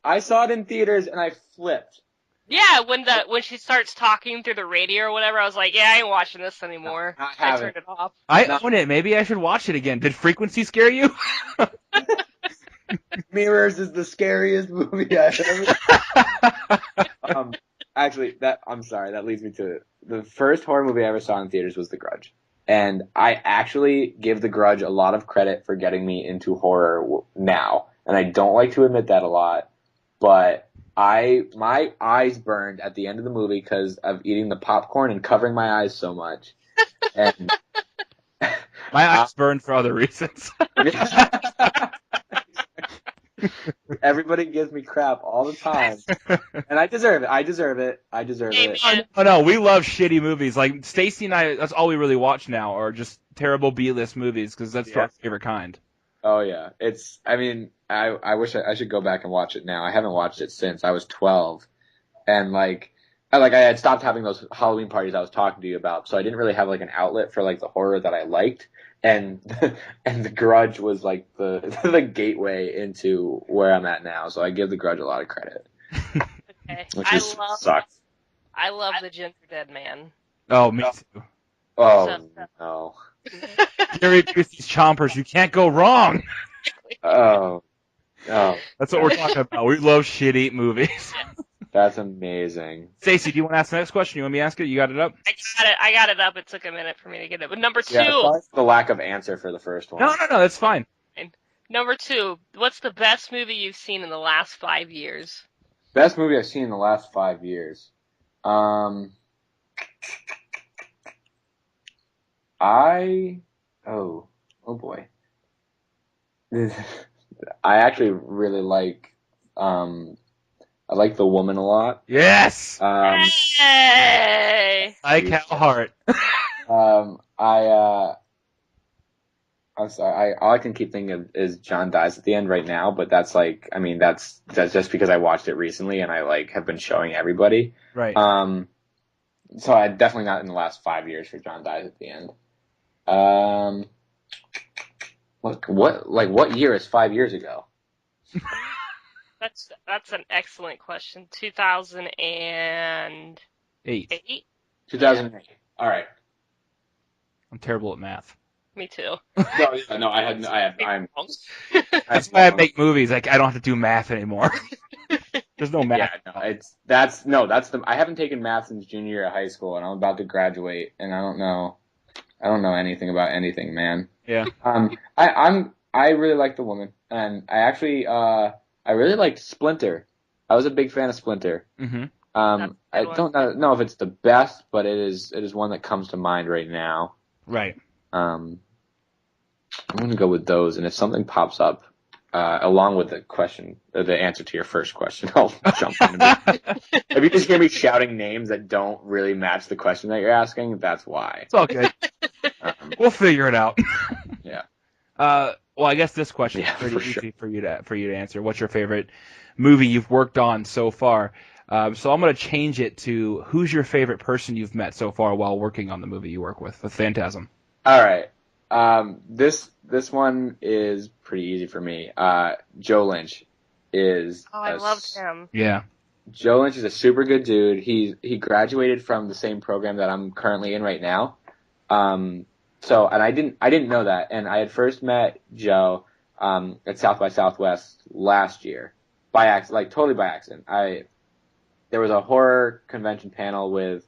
Speaker 3: I saw it in theaters and I flipped.
Speaker 2: Yeah, when she starts talking through the radio or whatever, I was like, yeah, I ain't watching this anymore. I turned it off.
Speaker 1: I own it. Maybe I should watch it again. Did Frequency scare you?
Speaker 3: Mirrors is the scariest movie I've ever. Actually, I'm sorry. That leads me to it. The first horror movie I ever saw in theaters was The Grudge. And I actually give The Grudge a lot of credit for getting me into horror now. And I don't like to admit that a lot. But my eyes burned at the end of the movie because of eating the popcorn and covering my eyes so much. And
Speaker 1: my eyes burned for other reasons.
Speaker 3: Everybody gives me crap all the time, and I deserve it.
Speaker 1: Oh no, we love shitty movies. Like Stacy and I, that's all we really watch now, are just terrible B-list movies because that's our favorite kind.
Speaker 3: Oh yeah, I wish I should go back and watch it now. I haven't watched it since I was 12, and like I had stopped having those Halloween parties I was talking to you about, so I didn't really have like an outlet for like the horror that I liked, and and The Grudge was like the the gateway into where I'm at now. So I give The Grudge a lot of credit,
Speaker 2: Okay.
Speaker 3: which is sucks.
Speaker 2: I love the Ginger Dead Man.
Speaker 1: Oh, me too.
Speaker 3: Oh no.
Speaker 1: Gary Busey's Chompers, you can't go wrong.
Speaker 3: Oh.
Speaker 1: That's what we're talking about. We love shit-eat movies.
Speaker 3: That's amazing.
Speaker 1: Stacey, do you want to ask the next question? You want me to ask it? You got it up?
Speaker 2: I got it up. It took a minute for me to get it. But number 2.
Speaker 3: Yeah, sorry for the lack of answer for the first one.
Speaker 1: No, that's fine.
Speaker 2: Number 2. What's the best movie you've seen in the last 5 years?
Speaker 3: Best movie I've seen in the last 5 years. Oh boy. I actually really like I like The Woman a lot.
Speaker 1: Yes.
Speaker 2: Hey.
Speaker 1: Like Hal Hart.
Speaker 3: I'm sorry. All I can keep thinking of is John dies at the end right now, but that's like, I mean, that's just because I watched it recently and I like have been showing everybody.
Speaker 1: Right.
Speaker 3: So I definitely not in the last 5 years for John dies at the end. What year is 5 years ago?
Speaker 2: That's an excellent question. 2008.
Speaker 3: 2008. All right.
Speaker 1: I'm terrible at math.
Speaker 2: Me too.
Speaker 3: I'm.
Speaker 1: That's why I make movies. Like I don't have to do math anymore. There's no math.
Speaker 3: Yeah, I haven't taken math since junior year of high school, and I'm about to graduate, and I don't know anything about anything, man.
Speaker 1: Yeah.
Speaker 3: I really like The Woman, and I actually I really liked Splinter. I was a big fan of Splinter.
Speaker 1: Mm-hmm.
Speaker 3: I don't know if it's the best, but it is one that comes to mind right now.
Speaker 1: Right.
Speaker 3: I'm going to go with those, and if something pops up, along with the question, or the answer to your first question, I'll jump into it. If you just hear me shouting names that don't really match the question that you're asking, that's why.
Speaker 1: It's all good. We'll figure it out.
Speaker 3: Yeah.
Speaker 1: Well, I guess this question is pretty easy for you to answer. What's your favorite movie you've worked on so far? So I'm going to change it to who's your favorite person you've met so far while working on the movie you work with Phantasm.
Speaker 3: All right. This one is pretty easy for me. Joe Lynch is.
Speaker 2: Oh, I loved him.
Speaker 1: Yeah.
Speaker 3: Joe Lynch is a super good dude. He graduated from the same program that I'm currently in right now. And I didn't know that, and I had first met Joe at South by Southwest last year by accident, like totally by accident. There was a horror convention panel with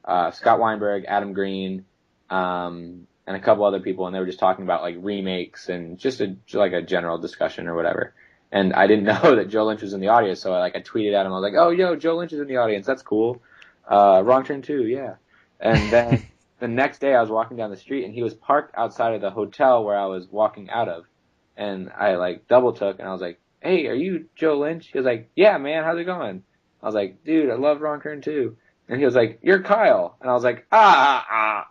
Speaker 3: Scott Weinberg, Adam Green, and a couple other people, and they were just talking about like remakes and just like a general discussion or whatever. And I didn't know that Joe Lynch was in the audience, so I tweeted at him. I was like, "Oh, yo, Joe Lynch is in the audience. That's cool. Wrong Turn 2, yeah." And then the next day, I was walking down the street, and he was parked outside of the hotel where I was walking out of. And I like double took, and I was like, "Hey, are you Joe Lynch?" He was like, "Yeah, man. How's it going?" I was like, "Dude, I love Wrong Turn 2." And he was like, "You're Kyle." And I was like, I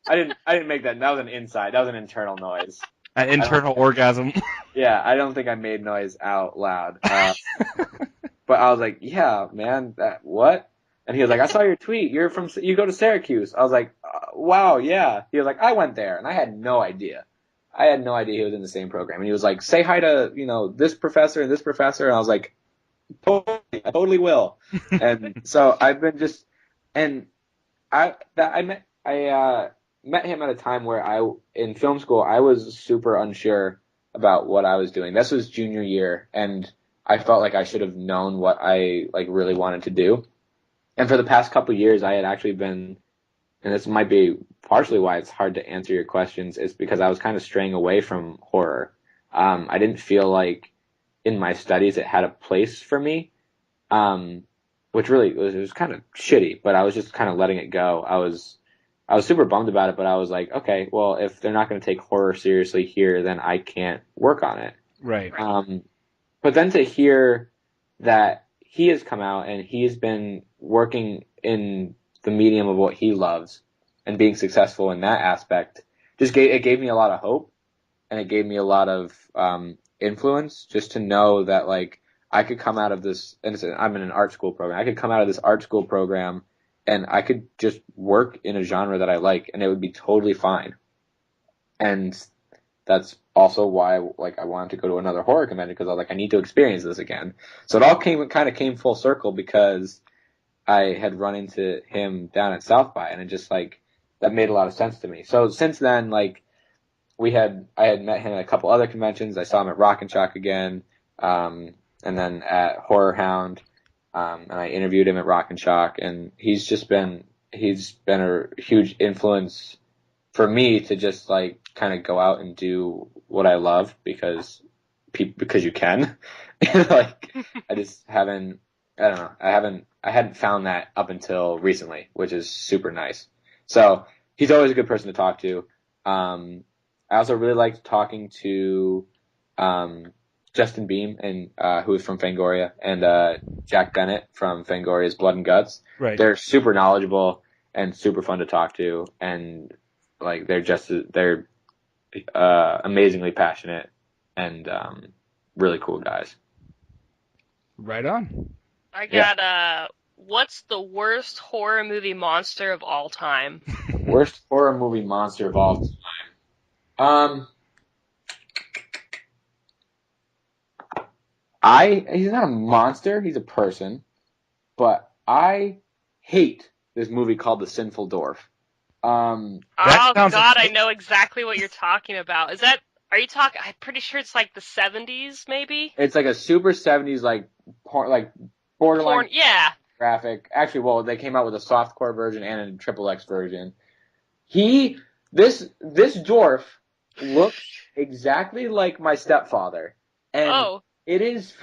Speaker 3: didn't make that. That was an inside. That was an internal noise.
Speaker 1: An internal orgasm.
Speaker 3: Yeah, I don't think I made noise out loud. But I was like, "Yeah, man, what?" And he was like, "I saw your tweet. You go to Syracuse." I was like, "Wow, yeah." He was like, "I went there," and I had no idea. I had no idea he was in the same program. And he was like, "Say hi to this professor and this professor." And I was like, "Totally, I totally will." And so I've been I met him at a time where in film school I was super unsure about what I was doing. This was junior year, and I felt like I should have known what I really wanted to do. And for the past couple of years, I had actually been, and this might be partially why it's hard to answer your questions, is because I was kind of straying away from horror. I didn't feel like in my studies it had a place for me, which really it was kind of shitty, but I was just kind of letting it go. I was super bummed about it, but I was like, okay, well, if they're not going to take horror seriously here, then I can't work on it.
Speaker 1: Right.
Speaker 3: But then to hear that he has come out and he's been working in the medium of what he loves and being successful in that aspect, it gave me a lot of hope, and it gave me a lot of influence just to know that I could come out of this, and I'm in an art school program. I could come out of this art school program, and I could just work in a genre that I like, and it would be totally fine. And that's also why I wanted to go to another horror convention, because I was like, I need to experience this again. So it all kind of came full circle because I had run into him down at South by, and it just that made a lot of sense to me. So since then, I had met him at a couple other conventions. I saw him at Rock and Shock again, and then at Horror Hound, and I interviewed him at Rock and Shock, and he's been a huge influence for me to just kind of go out and do what I love because you can. I just haven't. I don't know. I hadn't found that up until recently, which is super nice. So he's always a good person to talk to. I also really liked talking to Justin Beam, and who is from Fangoria, and Jack Bennett from Fangoria's Blood and Guts.
Speaker 1: Right.
Speaker 3: They're super knowledgeable and super fun to talk to, and they're amazingly passionate and really cool guys.
Speaker 1: Right on.
Speaker 2: I got what's the worst horror movie monster of all time?
Speaker 3: Worst horror movie monster of all time. He's not a monster, he's a person, but I hate this movie called The Sinful Dwarf.
Speaker 2: Oh God, I know exactly what you're talking about. Are you talking? I'm pretty sure it's like the 70s, maybe. It's
Speaker 3: like a super 70s, borderline.
Speaker 2: Porn, yeah.
Speaker 3: Graphic. Actually, well, they came out with a softcore version and a XXX version. This dwarf looks exactly like my stepfather, and it is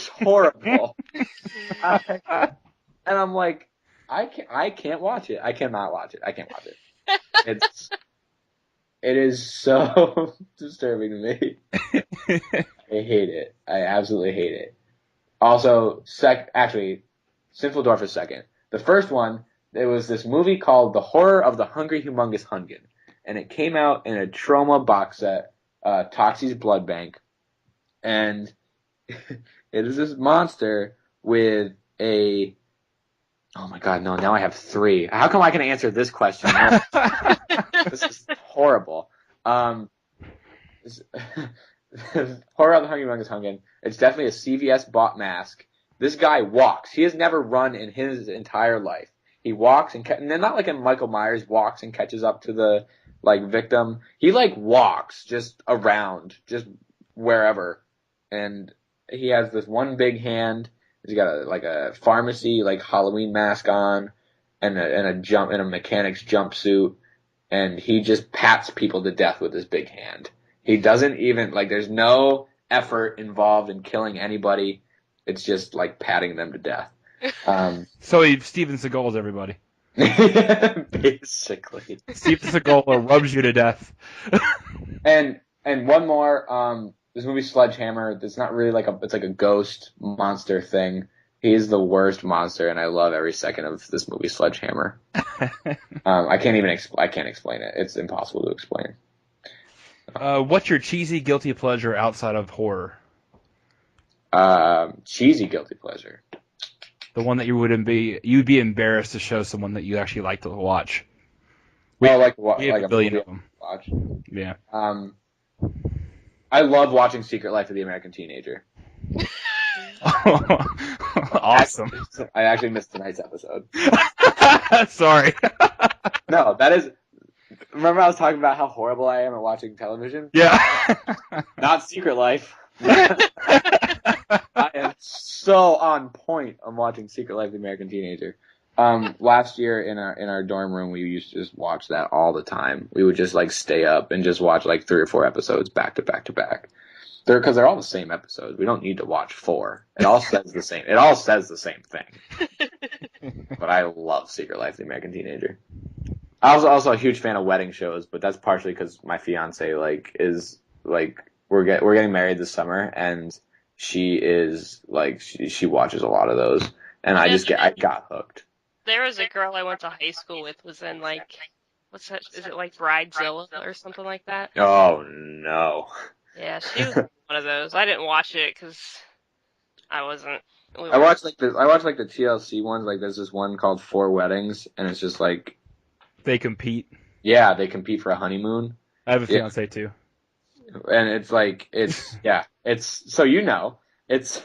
Speaker 3: horrible. And I'm like, I can't watch it. I cannot watch it. I can't watch it. It is so disturbing to me. I hate it. I absolutely hate it. Also, Sinful Dwarf is second. The first one, there was this movie called The Horror of the Hungry Humongous Hungan, and it came out in a Troma box set, Toxie's Blood Bank, and it is this monster with a... Oh my God, no, now I have 3. How come I can answer this question? This is horrible. Horror of the Hungry Humongous Hungan. It's definitely a CVS bought mask. This guy walks. He has never run in his entire life. He walks and then not like in Michael Myers, walks and catches up to the victim. He walks just around, just wherever. And he has this one big hand. He's got a pharmacy Halloween mask on, and a mechanic's jumpsuit, and he just pats people to death with his big hand. He doesn't even there's no effort involved in killing anybody. It's just patting them to death.
Speaker 1: So he Steven Seagal's everybody.
Speaker 3: Basically.
Speaker 1: Steven Seagal rubs you to death.
Speaker 3: And one more, this movie Sledgehammer, it's not really it's like a ghost monster thing. He's the worst monster, and I love every second of this movie Sledgehammer. I can't explain it. It's impossible to explain.
Speaker 1: What's your cheesy guilty pleasure outside of horror?
Speaker 3: Cheesy guilty pleasure.
Speaker 1: The one that you'd be embarrassed to show someone that you actually like to watch.
Speaker 3: We have
Speaker 1: a billion of them.
Speaker 3: Watch.
Speaker 1: Yeah.
Speaker 3: I love watching Secret Life of the American Teenager.
Speaker 1: Awesome.
Speaker 3: I actually missed tonight's episode.
Speaker 1: Sorry.
Speaker 3: No, that is... Remember I was talking about how horrible I am at watching television?
Speaker 1: Yeah.
Speaker 3: Not Secret Life. I am so on point on watching Secret Life of the American Teenager. Last year in our dorm room, we used to just watch that all the time. We would just stay up and just watch 3 or 4 episodes back to back to back. Because they're all the same episodes. We don't need to watch 4. It all says the same. It all says the same thing. But I love Secret Life of the American Teenager. I was also a huge fan of wedding shows, but that's partially because my fiance is we're getting married this summer, and she is she watches a lot of those, and I got hooked.
Speaker 2: There was a girl I went to high school with was in what's that? Is it Bridezilla or something like that?
Speaker 3: Oh no.
Speaker 2: Yeah, she was one of those. I didn't watch it because I wasn't.
Speaker 3: I watched like the TLC ones. Like there's this one called Four Weddings, and it's just like
Speaker 1: They compete.
Speaker 3: yeah, they compete for a honeymoon.
Speaker 1: I have a fiance too.
Speaker 3: And it's like it's so it's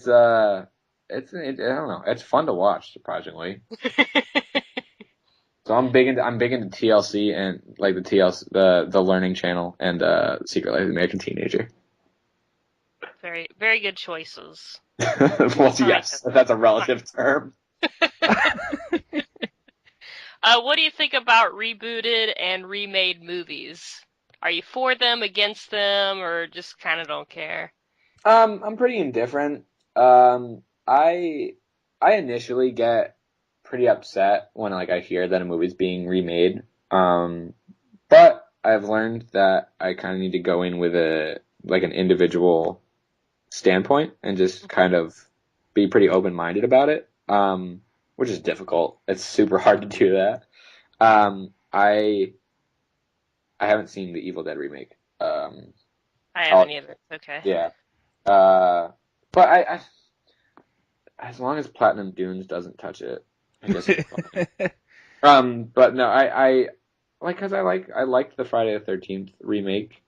Speaker 3: I don't know, it's fun to watch surprisingly. So I'm big into TLC and like the Learning Channel and Secret Life of the American Teenager.
Speaker 2: Very, very good choices.
Speaker 3: Well, yes, that's a relative term.
Speaker 2: What do you think about rebooted and remade movies? Are you for them, against them, or just kind of don't care?
Speaker 3: I'm pretty indifferent. I initially get pretty upset when like I hear that a movie's being remade. But I've learned that I kind of need to go in with an individual standpoint and just kind of be pretty open-minded about it. Which is difficult. It's super hard to do that. I haven't seen the Evil Dead remake.
Speaker 2: I haven't either. Okay.
Speaker 3: Yeah. But I as long as Platinum Dunes doesn't touch it, I guess it's fine. But no, I liked the Friday the 13th remake.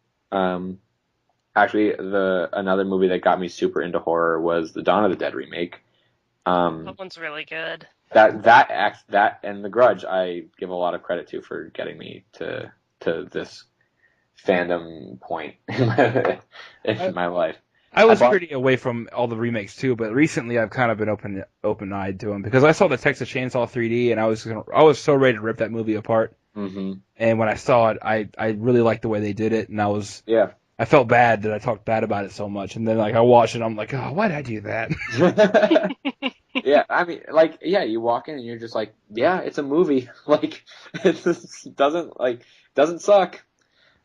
Speaker 3: Actually, another movie that got me super into horror was the Dawn of the Dead remake.
Speaker 2: That one's really good.
Speaker 3: That and The Grudge, I give a lot of credit to for getting me to this fandom point in my life.
Speaker 1: I was pretty away from all the remakes too, but recently I've kind of been open-eyed to them because I saw the Texas Chainsaw 3D and I was so ready to rip that movie apart.
Speaker 3: Mm-hmm.
Speaker 1: And when I saw it, I really liked the way they did it, and I felt bad that I talked bad about it so much, and then like I watched it, I'm like, oh, why did I do that?
Speaker 3: Yeah, I mean, like, yeah, you walk in and you're just like, yeah, it's a movie. Like, it just doesn't suck.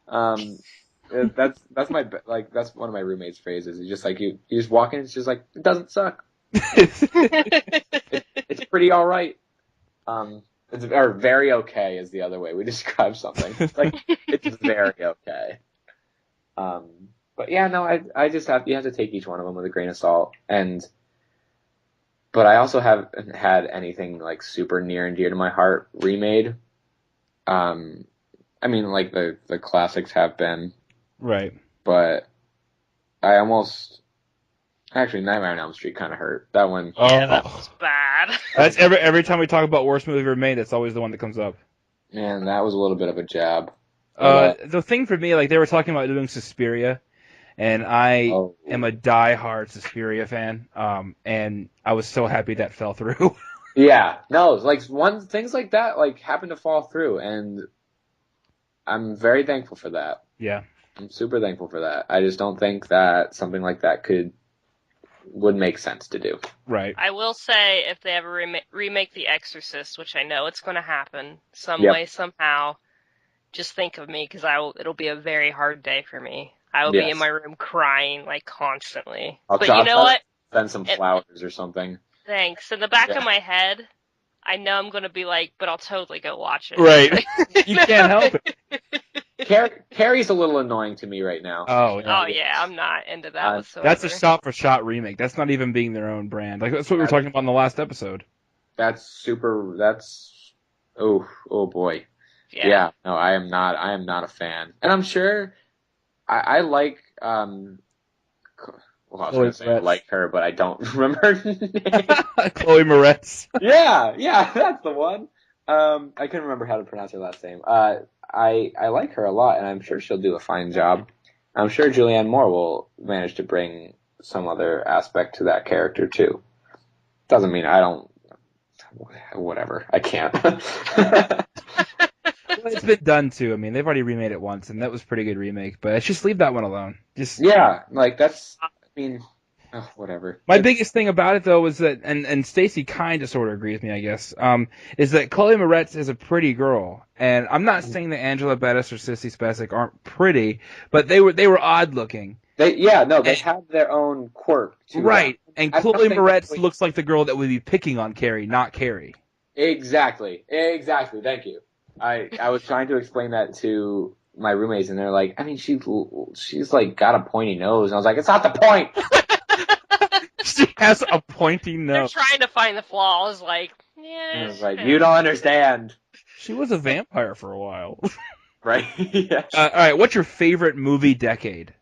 Speaker 3: That's one of my roommate's phrases. It's just like you just walk in, it's just like it doesn't suck. It's pretty all right. Or very okay is the other way we describe something. It's like it's very okay. But yeah, no, I just you have to take each one of them with a grain of salt. But I also haven't had anything like super near and dear to my heart remade. I mean, like the classics have been.
Speaker 1: Right.
Speaker 3: But I almost actually Nightmare on Elm Street kind of hurt. That one.
Speaker 1: Oh,
Speaker 2: yeah, that was bad.
Speaker 1: That's every time we talk about worst movie ever made, that's always the one that comes up.
Speaker 3: Man, that was a little bit of a jab.
Speaker 1: The thing for me, like they were talking about doing Suspiria, and I am a die-hard Suspiria fan. And I was so happy that fell through.
Speaker 3: Yeah, no, like things like that like happen to fall through, and I'm very thankful for that.
Speaker 1: Yeah.
Speaker 3: I'm super thankful for that. I just don't think that something like that would make sense to do.
Speaker 1: Right.
Speaker 2: I will say, if they ever remake The Exorcist, which I know it's going to happen some way, somehow, just think of me, because it'll be a very hard day for me. I will be in my room crying, like, constantly. But you know what?
Speaker 3: Send some flowers or something.
Speaker 2: Thanks. In the back of my head, I know I'm going to be like, but I'll totally go watch it.
Speaker 1: Right. You can't help it.
Speaker 3: Carrie's a little annoying to me right now.
Speaker 1: Oh,
Speaker 2: yeah, I'm not into that whatsoever.
Speaker 1: That's a shot-for-shot remake. That's not even being their own brand. Like that's what we were talking about in the last episode.
Speaker 3: Oh boy. Yeah. No, I am not a fan. And I'm sure I like I was going to say I like her, but I don't remember her name.
Speaker 1: Chloe Moretz.
Speaker 3: Yeah, that's the one. I couldn't remember how to pronounce her last name. I like her a lot, and I'm sure she'll do a fine job. I'm sure Julianne Moore will manage to bring some other aspect to that character, too. Doesn't mean I don't... Whatever. I can't.
Speaker 1: Well, it's been done, too. I mean, they've already remade it once, and that was a pretty good remake. But just leave that one alone.
Speaker 3: Yeah, like, that's... I mean... whatever.
Speaker 1: My biggest thing about it, though, is that, and Stacy kind of sort of agrees with me, I guess, is that Chloe Moretz is a pretty girl. And I'm not saying that Angela Bettis or Sissy Spacek aren't pretty, but they were odd looking.
Speaker 3: They have their own quirk to
Speaker 1: right.
Speaker 3: them.
Speaker 1: And Chloe Moretz looks like the girl that would be picking on Carrie, not Carrie.
Speaker 3: Exactly. Thank you. I was trying to explain that to my roommates, and they're like, I mean, she's like got a pointy nose, and I was like, it's not the point.
Speaker 1: has a pointy
Speaker 2: They're
Speaker 1: nose.
Speaker 2: trying to find the flaws. Like, yeah.
Speaker 3: It's like, you don't understand.
Speaker 1: She was a vampire for a while.
Speaker 3: Right? Yeah.
Speaker 1: All right, what's your favorite movie decade?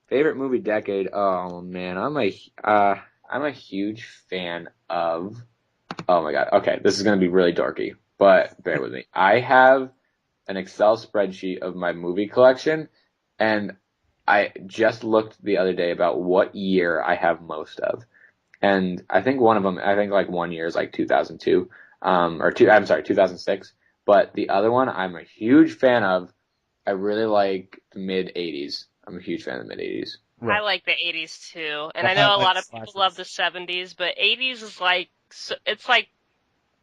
Speaker 3: Favorite movie decade? Oh man, I'm a huge fan of. Oh my god. Okay, this is gonna be really dorky, but bear with me. I have an Excel spreadsheet of my movie collection, and I just looked the other day about what year I have most of, and I think one of them. I think like one year is like 2002, or two. I'm sorry, 2006. But the other one, I'm a huge fan of. I really like the mid 80s. I'm a huge fan of the mid 80s.
Speaker 1: Right.
Speaker 2: I like the 80s too, and
Speaker 1: The
Speaker 2: I know a
Speaker 1: highlight
Speaker 2: lot of
Speaker 1: slashes.
Speaker 2: people love the 70s, but 80s is like it's like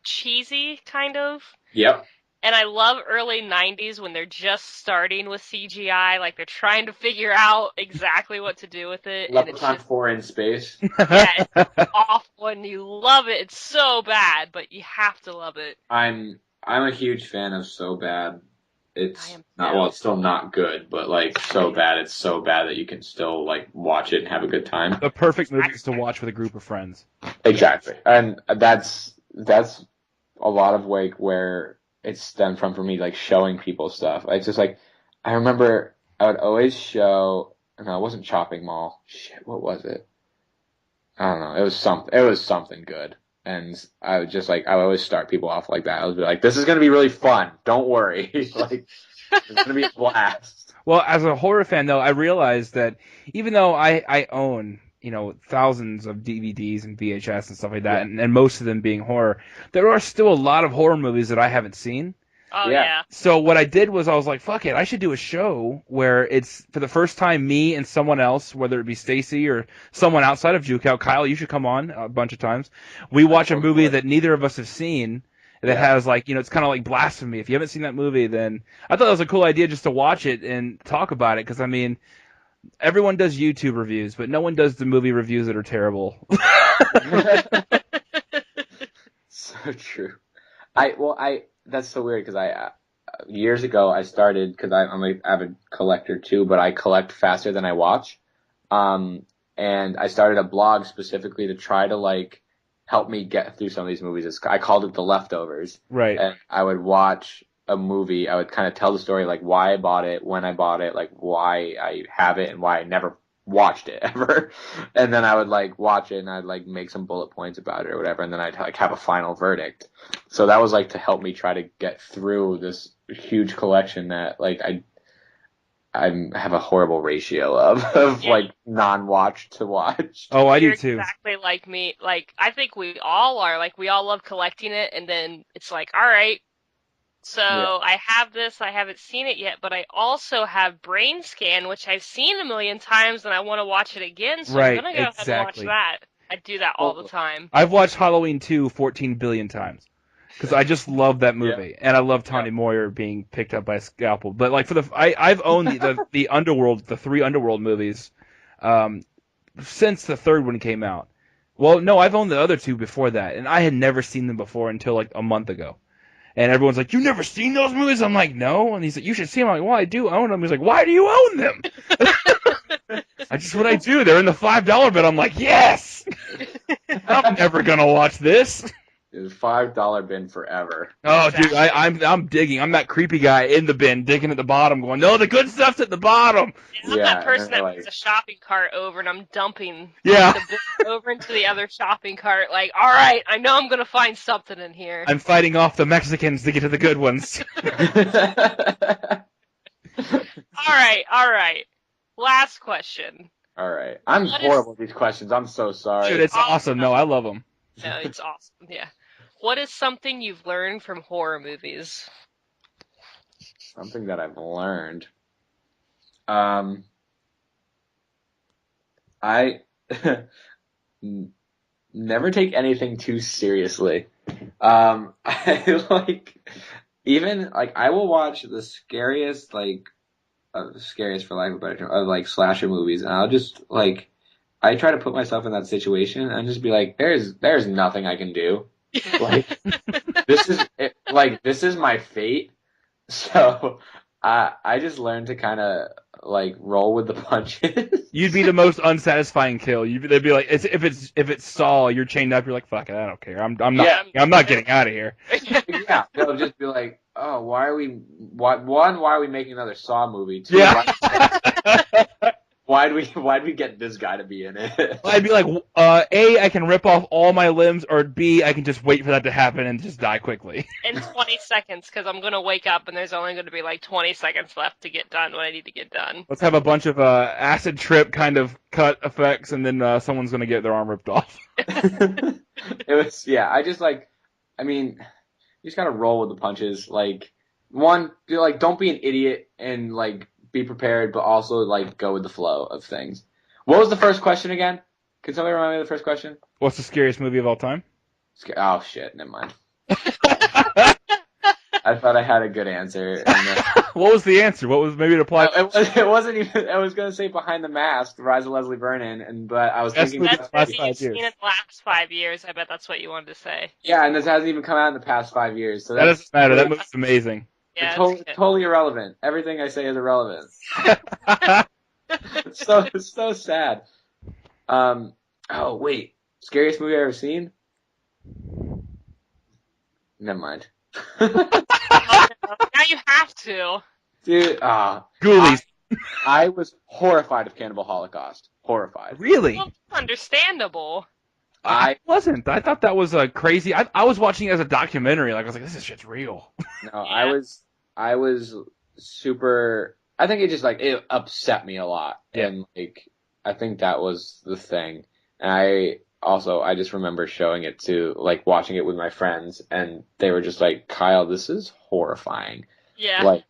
Speaker 2: cheesy kind of.
Speaker 3: Yep.
Speaker 2: And I love early 90s when they're just starting with CGI, like they're trying to figure out exactly what to do with it, and it's
Speaker 3: Leprechaun
Speaker 2: just
Speaker 3: 4 in space.
Speaker 2: yeah, it's awful and you love it. It's so bad, but you have to love it.
Speaker 3: I'm a huge fan of So Bad.
Speaker 2: I
Speaker 3: It's
Speaker 2: am
Speaker 3: not
Speaker 2: too.
Speaker 3: well, it's still not good, but like so bad, it's so bad that you can still like watch it and have a good time.
Speaker 1: The perfect movies to watch with a group of friends.
Speaker 3: Exactly, and that's a lot of like where it stemmed from for me, like showing people stuff. It's just like I remember I would always show. No, it wasn't Chopping Mall. Shit, what was it? I don't know. It was something. It was something good. And I would just like, I would always start people off like that. I would be like, this is going to be really fun. Don't worry. Like, it's going to be a blast.
Speaker 1: Well, as a horror fan, though, I realized that even though I own, thousands of DVDs and VHS and stuff like that,
Speaker 3: Yeah.
Speaker 1: and most of them being horror, there are still a lot of horror movies that I haven't seen.
Speaker 2: Oh
Speaker 3: Yeah.
Speaker 2: yeah.
Speaker 1: So what I did was I was like, fuck it, I should do a show where it's, for the first time, me and someone else, whether it be Stacy or someone outside of JewCow. Kyle, you should come on a bunch of times. We watch a
Speaker 3: Of
Speaker 1: movie
Speaker 3: course.
Speaker 1: that neither of us have seen that
Speaker 3: Yeah.
Speaker 1: has like, it's kind of like blasphemy. If you haven't seen that movie, then I thought that was a cool idea just to watch it and talk about it, because I mean, everyone does YouTube reviews, but no one does the movie reviews that are terrible.
Speaker 3: So true. That's so weird because years ago I started, because I'm an avid collector too, but I collect faster than I watch. And I started a blog specifically to try to like help me get through some of these movies. I called it The Leftovers.
Speaker 1: Right.
Speaker 3: And I would watch a movie. I would kind of tell the story, like why I bought it, when I bought it, like why I have it, and why I never watched it ever. And then I would like watch it and I'd like make some bullet points about it or whatever, and then I'd like have a final verdict. So that was like to help me try to get through this huge collection that like I have a horrible ratio of
Speaker 2: Yeah.
Speaker 3: like non-watch to watch.
Speaker 1: Oh, I
Speaker 2: You're
Speaker 1: do too.
Speaker 2: exactly like me. Like, I think we all are. Like, we all love collecting it, and then it's like, all right, so
Speaker 3: Yeah.
Speaker 2: I have this, I haven't seen it yet, but I also have Brain Scan, which I've seen a million times, and I want to watch it again, so
Speaker 1: Right,
Speaker 2: I'm going to go ahead and watch
Speaker 1: exactly.
Speaker 2: that. I do that all the time.
Speaker 1: I've watched Halloween 2 14 billion times. Because I just love that movie, and I love Tawny Moyer being picked up by a scalpel. But like I've owned the Underworld, the 3 Underworld movies, since the third one came out. Well, no, I've owned the other 2 before that, and I had never seen them before until like a month ago. And everyone's like, "You never seen those movies?" I'm like, "No." And he's like, "You should see them." I'm like, "Well, I do own them." He's like, "Why do you own them?" That's just what I do. They're in the $5 bin. I'm like, "Yes." I'm never gonna watch this.
Speaker 3: It's $5 bin forever.
Speaker 1: Oh, dude, I'm digging. I'm that creepy guy in the bin, digging at the bottom, going, "No, the good stuff's at the bottom."
Speaker 2: Yeah, I'm
Speaker 3: Yeah,
Speaker 2: that person
Speaker 3: and
Speaker 2: that
Speaker 3: like-
Speaker 2: puts a shopping cart over, and I'm dumping
Speaker 1: Yeah.
Speaker 2: the book over into the other shopping cart. Like, all right, I know I'm going to find something in here.
Speaker 1: I'm fighting off the Mexicans to get to the good ones.
Speaker 2: All right. Last question.
Speaker 3: All right. I'm
Speaker 2: What is-
Speaker 3: horrible at these questions. I'm so sorry.
Speaker 1: Dude, it's awesome. No, I love them.
Speaker 2: No, it's awesome. Yeah. What is something you've learned from horror movies?
Speaker 3: Something that I've learned. I never take anything too seriously. I like even like I will watch the scariest scariest for lack of a better term of like slasher movies, and I'll just like I try to put myself in that situation and just be like, there's nothing I can do. Like this is my fate. So I just learned to kind of like roll with the punches.
Speaker 1: You'd be the most unsatisfying kill. They'd be like, if it's Saul, you're chained up. You're like, fuck it, I don't care. I'm not getting out of here.
Speaker 3: Yeah, they'll just be like, oh, why are we making another Saw movie? Two,
Speaker 1: Yeah.
Speaker 3: why'd we get this guy to be in it?
Speaker 1: I'd be like, A, I can rip off all my limbs, or B, I can just wait for that to happen and just die quickly.
Speaker 2: In 20 seconds, because I'm going to wake up and there's only going to be like 20 seconds left to get done what I need to get done.
Speaker 1: Let's have a bunch of acid trip kind of cut effects, and then someone's going to get their arm ripped off.
Speaker 3: It was, yeah, I just like, I mean, you just gotta roll with the punches. Like, don't be an idiot and like be prepared, but also like go with the flow of things. What was the first question again? Can somebody remind me of the first question?
Speaker 1: What's the scariest movie of all time?
Speaker 3: Oh shit, never mind. I thought I had a good answer.
Speaker 1: What was the answer? What was maybe it applied?
Speaker 3: It wasn't even. I was gonna say Behind the Mask, The Rise of Leslie Vernon, but I was thinking
Speaker 2: That's
Speaker 1: last
Speaker 2: movie
Speaker 1: 5
Speaker 2: you've
Speaker 1: years.
Speaker 2: seen in the last 5 years. I bet that's what you wanted to say.
Speaker 3: Yeah, and this hasn't even come out in the past 5 years. So
Speaker 1: That doesn't matter. That movie's amazing.
Speaker 2: Yeah,
Speaker 3: totally irrelevant. Everything I say is irrelevant. It's so sad. Oh wait, scariest movie I've ever seen? Never mind.
Speaker 2: now you have to.
Speaker 3: Dude,
Speaker 1: Ghoulies.
Speaker 3: I was horrified of Cannibal Holocaust. Horrified.
Speaker 1: Really?
Speaker 2: Well, understandable.
Speaker 1: I wasn't. I thought that was crazy. I was watching it as a documentary. Like I was like, this shit's real.
Speaker 3: No,
Speaker 2: Yeah.
Speaker 3: I was super. I think it just like it upset me a lot, and like I think that was the thing. And I just remember showing it to like watching it with my friends, and they were just like, Kyle, this is horrifying.
Speaker 2: Yeah.
Speaker 3: Like,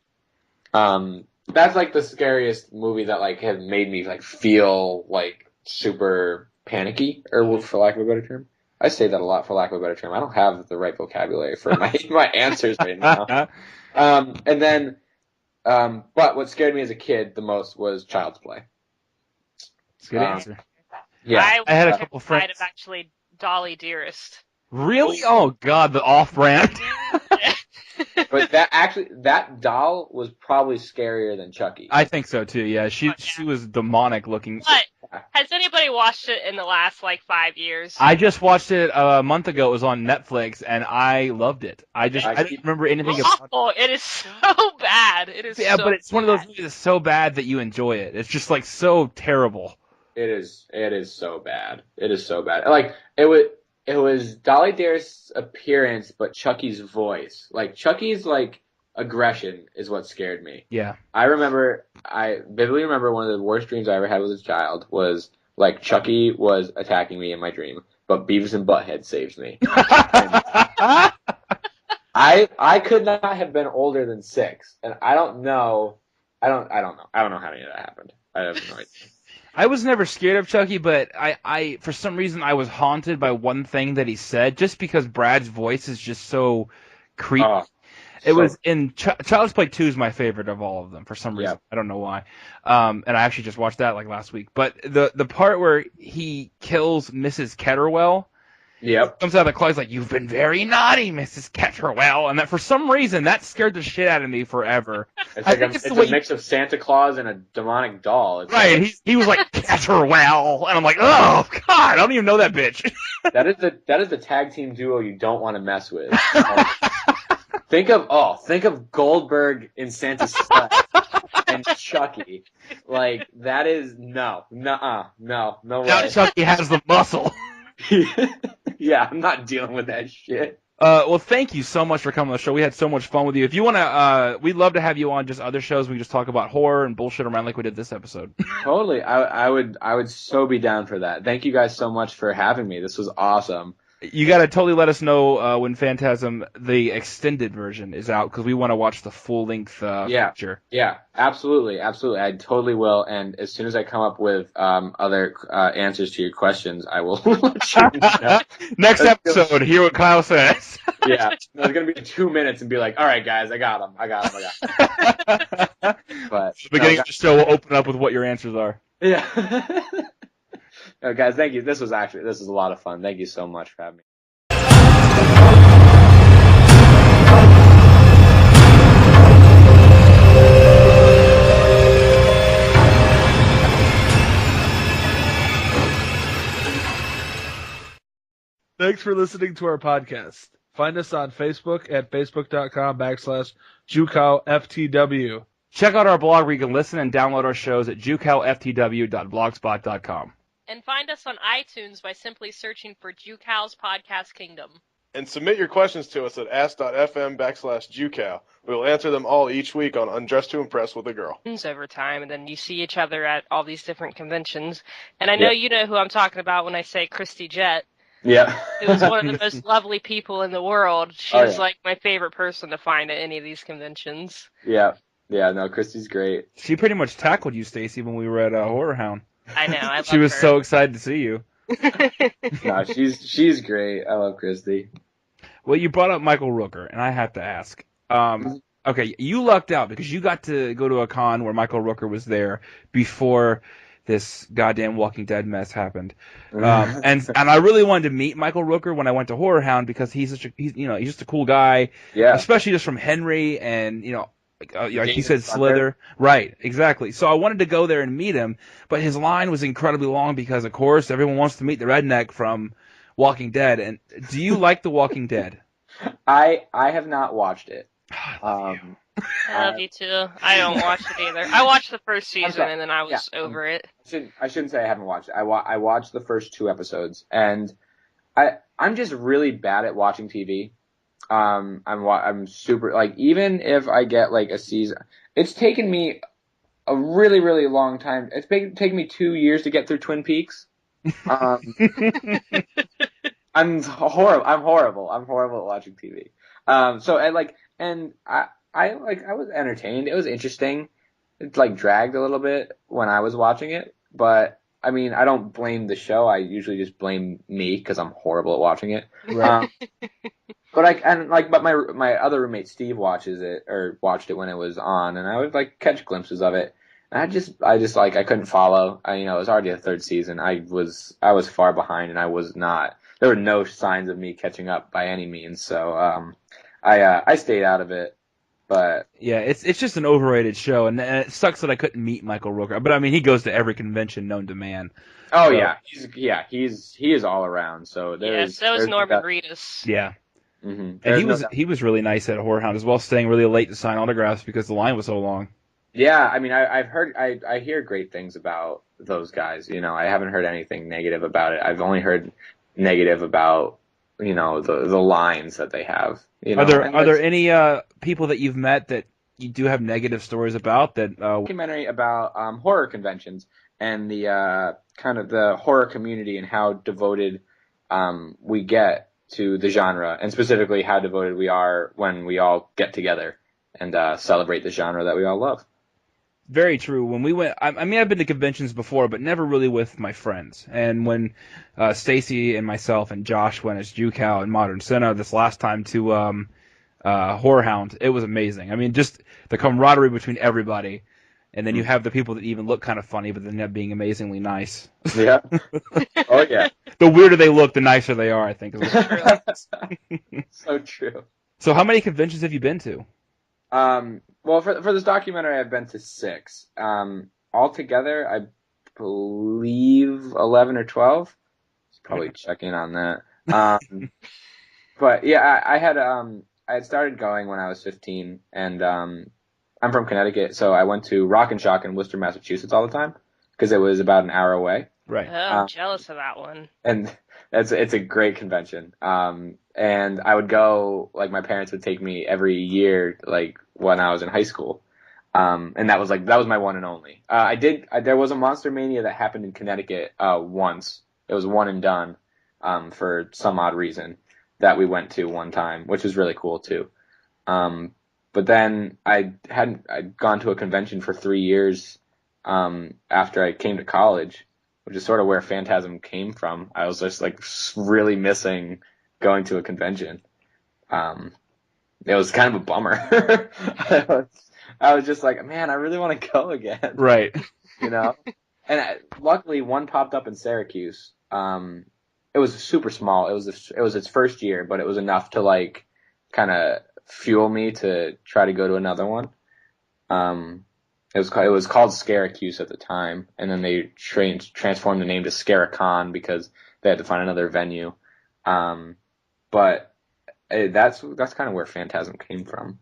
Speaker 3: that's like the scariest movie that like has made me like feel like super panicky, or for lack of a better term. I say that a lot for lack of a better term. I don't have the right vocabulary for my answers right now. And then, but what scared me as a kid the most was Child's Play.
Speaker 1: That's a good answer.
Speaker 3: Yeah.
Speaker 1: I had a couple friends.
Speaker 2: Of actually Dolly Dearest.
Speaker 1: Really? Oh god, the off-brand.
Speaker 3: But that doll was probably scarier than Chucky.
Speaker 1: I think so too. Yeah, she was demonic looking.
Speaker 2: But has anybody watched it in the last like 5 years?
Speaker 1: I just watched it a month ago. It was on Netflix, and I loved it. I didn't remember anything about it.
Speaker 2: Awful. It is so bad. It is.
Speaker 1: Yeah,
Speaker 2: so
Speaker 1: but it's one of those
Speaker 2: bad.
Speaker 1: movies that's so bad that you enjoy it. It's just like so terrible.
Speaker 3: It is so bad. It is so bad. Like it was Dolly Dearest's appearance, but Chucky's voice. Like Chucky's like aggression is what scared me.
Speaker 1: Yeah.
Speaker 3: I vividly remember one of the worst dreams I ever had as a child was like Chucky was attacking me in my dream, but Beavis and Butthead saves me. I could not have been older than 6, and I don't know. I don't know how any of that happened. I have no idea.
Speaker 1: I was never scared of Chucky, but I for some reason I was haunted by one thing that he said, just because Brad's voice is just so creepy. It was in Child's Play 2 is my favorite of all of them for some reason.
Speaker 3: Yep.
Speaker 1: I don't know why. And I actually just watched that like last week. But the part where he kills Mrs. Ketterwell,
Speaker 3: Yep.
Speaker 1: comes out of the closet like, "You've been very naughty, Mrs. Ketterwell," and that for some reason that scared the shit out of me forever.
Speaker 3: It's a mix of Santa Claus and a demonic doll. It's
Speaker 1: Right,
Speaker 3: like,
Speaker 1: he was like Ketterwell, and I'm like, oh god, I don't even know that bitch.
Speaker 3: that is the tag team duo you don't want to mess with. Think of Goldberg in Santa's Sled and Chucky. Like that is no way.
Speaker 1: Now Chucky has the muscle.
Speaker 3: Yeah, I'm not dealing with that shit.
Speaker 1: Well, thank you so much for coming on the show. We had so much fun with you. If you want to, we'd love to have you on just other shows. We can just talk about horror and bullshit around like we did this episode.
Speaker 3: Totally. I would so be down for that. Thank you guys so much for having me. This was awesome.
Speaker 1: You got to totally let us know when Phantasm, the extended version, is out, because we want to watch the full-length feature.
Speaker 3: Yeah, absolutely. I totally will. And as soon as I come up with other answers to your questions, I will let you know.
Speaker 1: Next episode, hear what Kyle says.
Speaker 3: Yeah, it's going to be 2 minutes and be like, all right, guys, I got him. But
Speaker 1: The beginning of the show will open up with what your answers are.
Speaker 3: Yeah. No, guys, thank you. This was a lot of fun. Thank you so much for having me.
Speaker 4: Thanks for listening to our podcast. Find us on Facebook at facebook.com/JewCowFTW.
Speaker 1: Check out our blog where you can listen and download our shows at JewCowFTW.blogspot.com.
Speaker 2: And find us on iTunes by simply searching for JewCow's Podcast Kingdom.
Speaker 5: And submit your questions to us at ask.fm/JewCow. We will answer them all each week on Undressed to Impress with a Girl.
Speaker 2: Over time, and then you see each other at all these different conventions. And I know you know who I'm talking about when I say Christy Jett.
Speaker 3: Yeah.
Speaker 2: Who was one of the most lovely people in the world. She was like my favorite person to find at any of these conventions.
Speaker 3: Yeah. Yeah, no, Christy's great.
Speaker 1: She pretty much tackled you, Stacy, when we were at Horror Hound.
Speaker 2: I know, I love
Speaker 1: She was
Speaker 2: her.
Speaker 1: so excited to see you.
Speaker 3: No, she's great. I love Christy.
Speaker 1: Well, you brought up Michael Rooker, and I have to ask. Okay, you lucked out because you got to go to a con where Michael Rooker was there before this goddamn Walking Dead mess happened. And I really wanted to meet Michael Rooker when I went to Horror Hound because he's just a cool guy.
Speaker 3: Yeah.
Speaker 1: Especially just from Henry and, like he said, Slither. Right, exactly. So I wanted to go there and meet him, but his line was incredibly long because, of course, everyone wants to meet the redneck from Walking Dead. And do you like The Walking Dead?
Speaker 3: I have not watched it.
Speaker 2: I love you too. I don't watch it either. I watched the first season and then I was over it.
Speaker 3: I shouldn't say I haven't watched it. I watched the first 2 episodes, and I'm just really bad at watching TV. I'm super, like, even if I get like a season, it's taken me a really, really long time. It's taken me 2 years to get through Twin Peaks. I'm horrible. I'm horrible at watching TV. So I was entertained. It was interesting. It like dragged a little bit when I was watching it, but I mean, I don't blame the show. I usually just blame me because I'm horrible at watching it.
Speaker 1: Right.
Speaker 3: But my other roommate Steve watched it when it was on, and I would like catch glimpses of it. And I just like I couldn't follow. It was already the 3rd season. I was far behind, and I was not. There were no signs of me catching up by any means. So I stayed out of it. But
Speaker 1: yeah, it's just an overrated show, and it sucks that I couldn't meet Michael Rooker. But I mean, he goes to every convention known to man.
Speaker 3: Oh
Speaker 1: so.
Speaker 3: He is all around. So
Speaker 2: so is Norman Reedus.
Speaker 1: Yeah.
Speaker 3: Mm-hmm.
Speaker 1: And he was really nice at Horror Hound as well, staying really late to sign autographs because the line was so long.
Speaker 3: Yeah, I mean, I hear great things about those guys. I haven't heard anything negative about it. I've only heard negative about the lines that they have.
Speaker 1: Are there any people that you've met that you do have negative stories about? That
Speaker 3: documentary about horror conventions and the kind of the horror community and how devoted we get to the genre, and specifically how devoted we are when we all get together and celebrate the genre that we all love.
Speaker 1: Very true. When we went, I mean, I've been to conventions before, but never really with my friends. And when Stacy and myself and Josh went as JewCow and Moderncine this last time to Horror Hound, it was amazing. I mean, just the camaraderie between everybody. And then you have the people that even look kind of funny, but then end up being amazingly nice.
Speaker 3: Yeah. Oh, yeah.
Speaker 1: The weirder they look, the nicer they are, I think.
Speaker 3: So true.
Speaker 1: So how many conventions have you been to?
Speaker 3: Well, for this documentary, I've been to 6. Altogether, I believe 11 or 12. Probably check in on that. But yeah, I had started going when I was 15, and I'm from Connecticut, so I went to Rock and Shock in Worcester, Massachusetts all the time because it was about an hour away.
Speaker 1: Right.
Speaker 2: Oh, I'm jealous of that one.
Speaker 3: And it's a great convention. And I would go, like, my parents would take me every year, like, when I was in high school. And that was my one and only. There was a Monster Mania that happened in Connecticut, once. It was one and done, for some odd reason that we went to one time, which was really cool too. But then I'd gone to a convention for 3 years, after I came to college, which is sort of where Fantasm came from. I was just like really missing going to a convention. It was kind of a bummer. I was just like, man, I really want to go again.
Speaker 1: Right.
Speaker 3: And luckily one popped up in Syracuse. It was super small. It was its first year, but it was enough to like kind of fuel me to try to go to another one. It was called Syracuse at the time, and then they transformed the name to Scaricon because they had to find another venue. But that's kind of where Phantasm came from.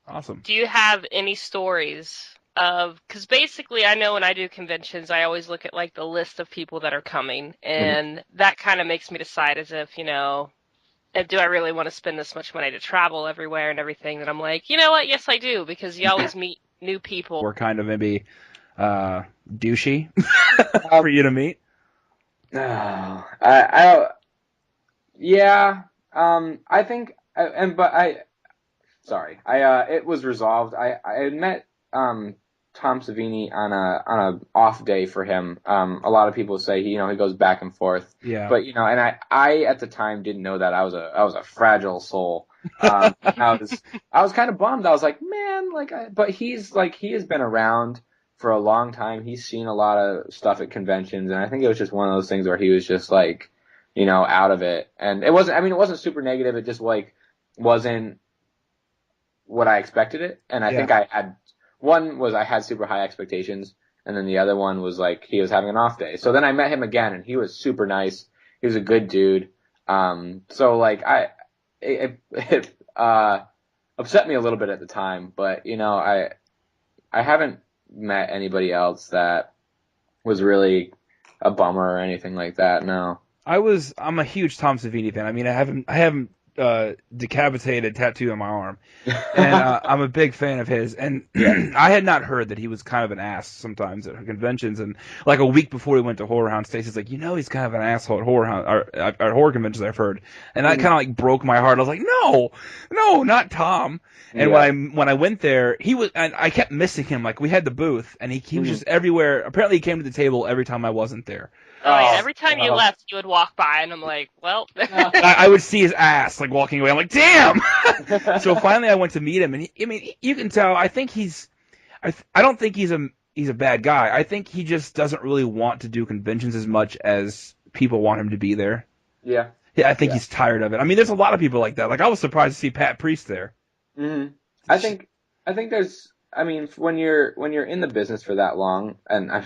Speaker 1: Awesome.
Speaker 2: Do you have any stories of, because basically I know when I do conventions, I always look at like the list of people that are coming, and that kind of makes me decide as if, do I really want to spend this much money to travel everywhere and everything? That I'm like, you know what? Yes, I do, because you always meet new people.
Speaker 1: We're kind of maybe douchey for you to meet.
Speaker 3: No, I think, it was resolved. I had met Tom Savini on a off day for him. A lot of people say he goes back and forth.
Speaker 1: Yeah.
Speaker 3: But and I at the time didn't know that I was a fragile soul. I was kind of bummed. I was like, man, but he has been around for a long time. He's seen a lot of stuff at conventions, and I think it was just one of those things where he was just like, out of it. And it wasn't super negative. It just wasn't what I expected it. And I think I had super high expectations, and then the other one was like he was having an off day. So then I met him again, and he was super nice. He was a good dude. So it upset me a little bit at the time, but I haven't met anybody else that was really a bummer or anything like that. No.
Speaker 1: I'm a huge Tom Savini fan. I mean, I haven't decapitated tattoo on my arm, and I'm a big fan of his. And I had not heard that he was kind of an ass sometimes at conventions. And like a week before he went to Horror Hound, Stacey's like, he's kind of an asshole at Horror Hound or at horror conventions. I've heard, and that kind of broke my heart. I was like, no, not Tom. And when I went there, and I kept missing him. Like we had the booth, and he was just everywhere. Apparently, he came to the table every time I wasn't there.
Speaker 2: Oh, yeah. Every time you left, you would walk by, and I'm like, well.
Speaker 1: I would see his ass, walking away. I'm like, damn! So finally I went to meet him, and you can tell, I think I don't think he's a bad guy. I think he just doesn't really want to do conventions as much as people want him to be there.
Speaker 3: Yeah.
Speaker 1: Yeah, I think he's tired of it. I mean, there's a lot of people like that. I was surprised to see Pat Priest there.
Speaker 3: Mm-hmm. I think there's, when you're in the business for that long, and I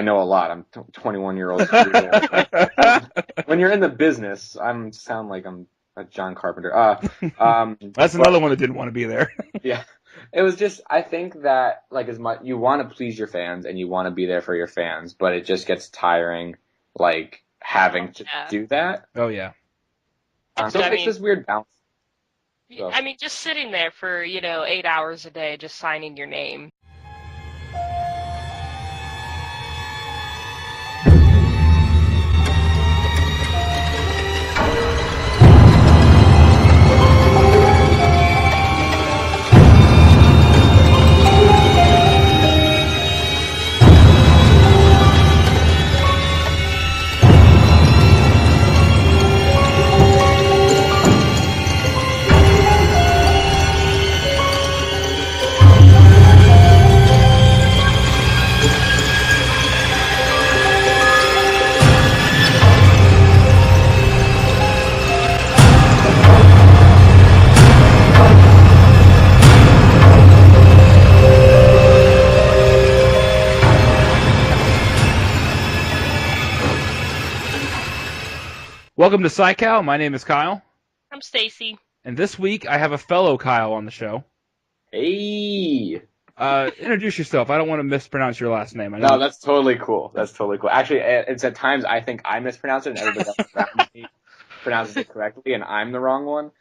Speaker 3: know a lot. I'm 21-year-old. When you're in the business, sound like I'm a John Carpenter.
Speaker 1: That's another one that didn't want to be there.
Speaker 3: Yeah, it was just, I think that as much you want to please your fans and you want to be there for your fans, but it just gets tiring, having to do that.
Speaker 1: Oh yeah.
Speaker 3: So it's this weird balance.
Speaker 2: So. Just sitting there for, 8 hours a day, just signing your name.
Speaker 1: Welcome to PSYCOW. My name is Kyle.
Speaker 2: I'm Stacy.
Speaker 1: And this week I have a fellow Kyle on the show.
Speaker 3: Hey.
Speaker 1: Introduce yourself. I don't want to mispronounce your last name.
Speaker 3: No, that's totally cool. Actually, it's at times I think I mispronounce it and everybody else around me pronounces it correctly and I'm the wrong one.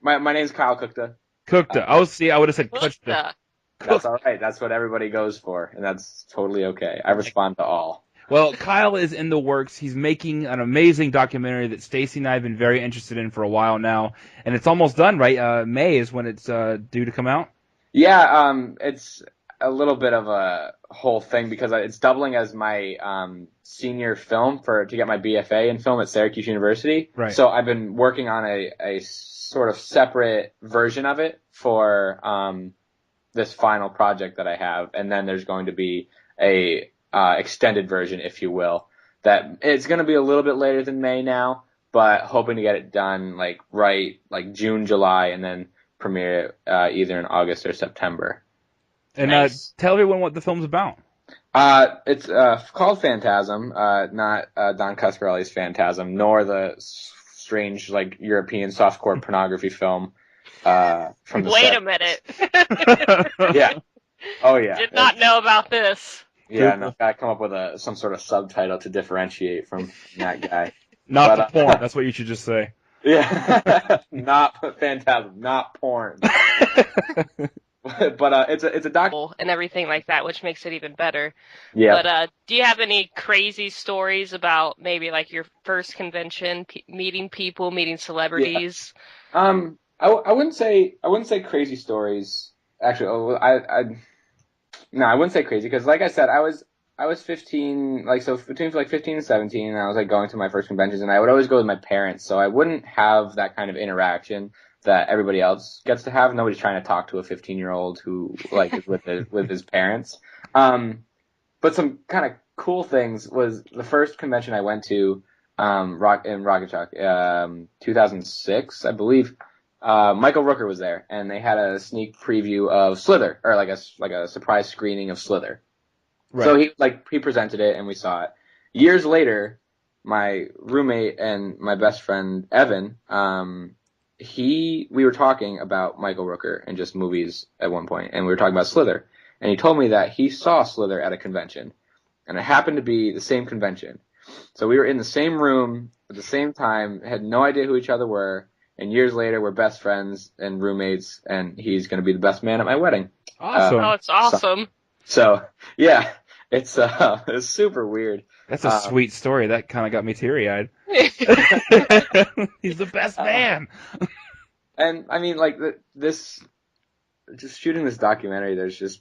Speaker 3: My name's Kyle Kuchta.
Speaker 1: Kuchta. I would have said Kuchta.
Speaker 3: That's all right. That's what everybody goes for, and that's totally okay. I respond to all.
Speaker 1: Well, Kyle is in the works. He's making an amazing documentary that Stacy and I have been very interested in for a while now, and it's almost done, right? May is when it's due to come out.
Speaker 3: Yeah, it's a little bit of a whole thing because it's doubling as my senior film to get my BFA in film at Syracuse University.
Speaker 1: Right.
Speaker 3: So I've been working on a sort of separate version of it for this final project that I have, and then there's going to be a extended version, if you will, that it's going to be a little bit later than May now, but hoping to get it done June, July, and then premiere it either in August or September.
Speaker 1: And
Speaker 2: nice.
Speaker 1: Tell everyone what the film's about.
Speaker 3: It's called Phantasm, not Don Coscarelli's Phantasm, nor the strange like European softcore pornography film from the
Speaker 2: Wait
Speaker 3: 70s.
Speaker 2: a minute.
Speaker 3: Yeah. Oh yeah.
Speaker 2: Did not know about this.
Speaker 3: Yeah, no, gotta come up with some sort of subtitle to differentiate from that guy.
Speaker 1: Not
Speaker 3: But,
Speaker 1: the porn. That's what you should just say.
Speaker 3: Yeah, not Phantasm, not porn. But it's a doc.
Speaker 2: And everything like that, which makes it even better.
Speaker 3: Yeah.
Speaker 2: But do you have any crazy stories about maybe like your first convention, meeting people, meeting celebrities?
Speaker 3: Yeah. I wouldn't say crazy stories. Actually, no, I wouldn't say crazy because, like I said, I was 15, like so between like 15 and 17, and I was like going to my first conventions, and I would always go with my parents, so I wouldn't have that kind of interaction that everybody else gets to have. Nobody's trying to talk to a 15-year-old who like is with his parents. But some kind of cool things was the first convention I went to, in Rocket Shock, 2006, I believe. Michael Rooker was there, and they had a sneak preview of Slither, or like a surprise screening of Slither. Right. So he presented it, and we saw it. Years later, my roommate and my best friend Evan, we were talking about Michael Rooker and just movies at one point, and we were talking about Slither, and he told me that he saw Slither at a convention, and it happened to be the same convention. So we were in the same room at the same time, had no idea who each other were. And years later, we're best friends and roommates, and he's going to be the best man at my wedding.
Speaker 1: Awesome.
Speaker 2: Oh, it's awesome.
Speaker 3: So yeah, it's super weird.
Speaker 1: That's a sweet story. That kind of got me teary-eyed. He's the best man.
Speaker 3: And I mean, like just shooting this documentary, it's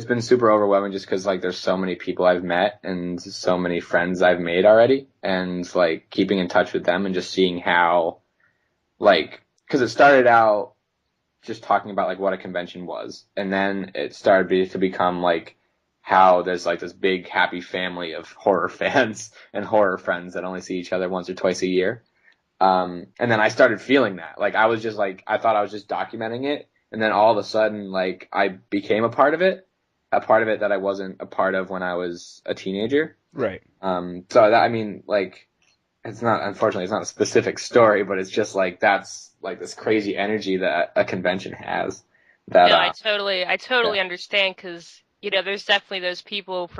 Speaker 3: been super overwhelming just because like there's so many people I've met and so many friends I've made already, and like keeping in touch with them and just seeing how, like, because it started out just talking about like what a convention was, and then it started to become like how there's like this big happy family of horror fans and horror friends that only see each other once or twice a year. And then I started feeling that, like I was just like, I thought I was just documenting it, and then all of a sudden like I became a part of it that I wasn't a part of when I was a teenager.
Speaker 1: Right.
Speaker 3: So that, I mean, like, unfortunately, it's not a specific story, but it's just like, that's like this crazy energy that a convention has. That,
Speaker 2: no, I totally understand, because, you know, there's definitely those people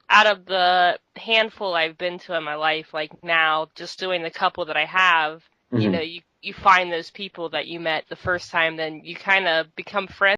Speaker 2: out of the handful I've been to in my life, like now, just doing the couple that I have, you know, you find those people that you met the first time, then you kind of become friends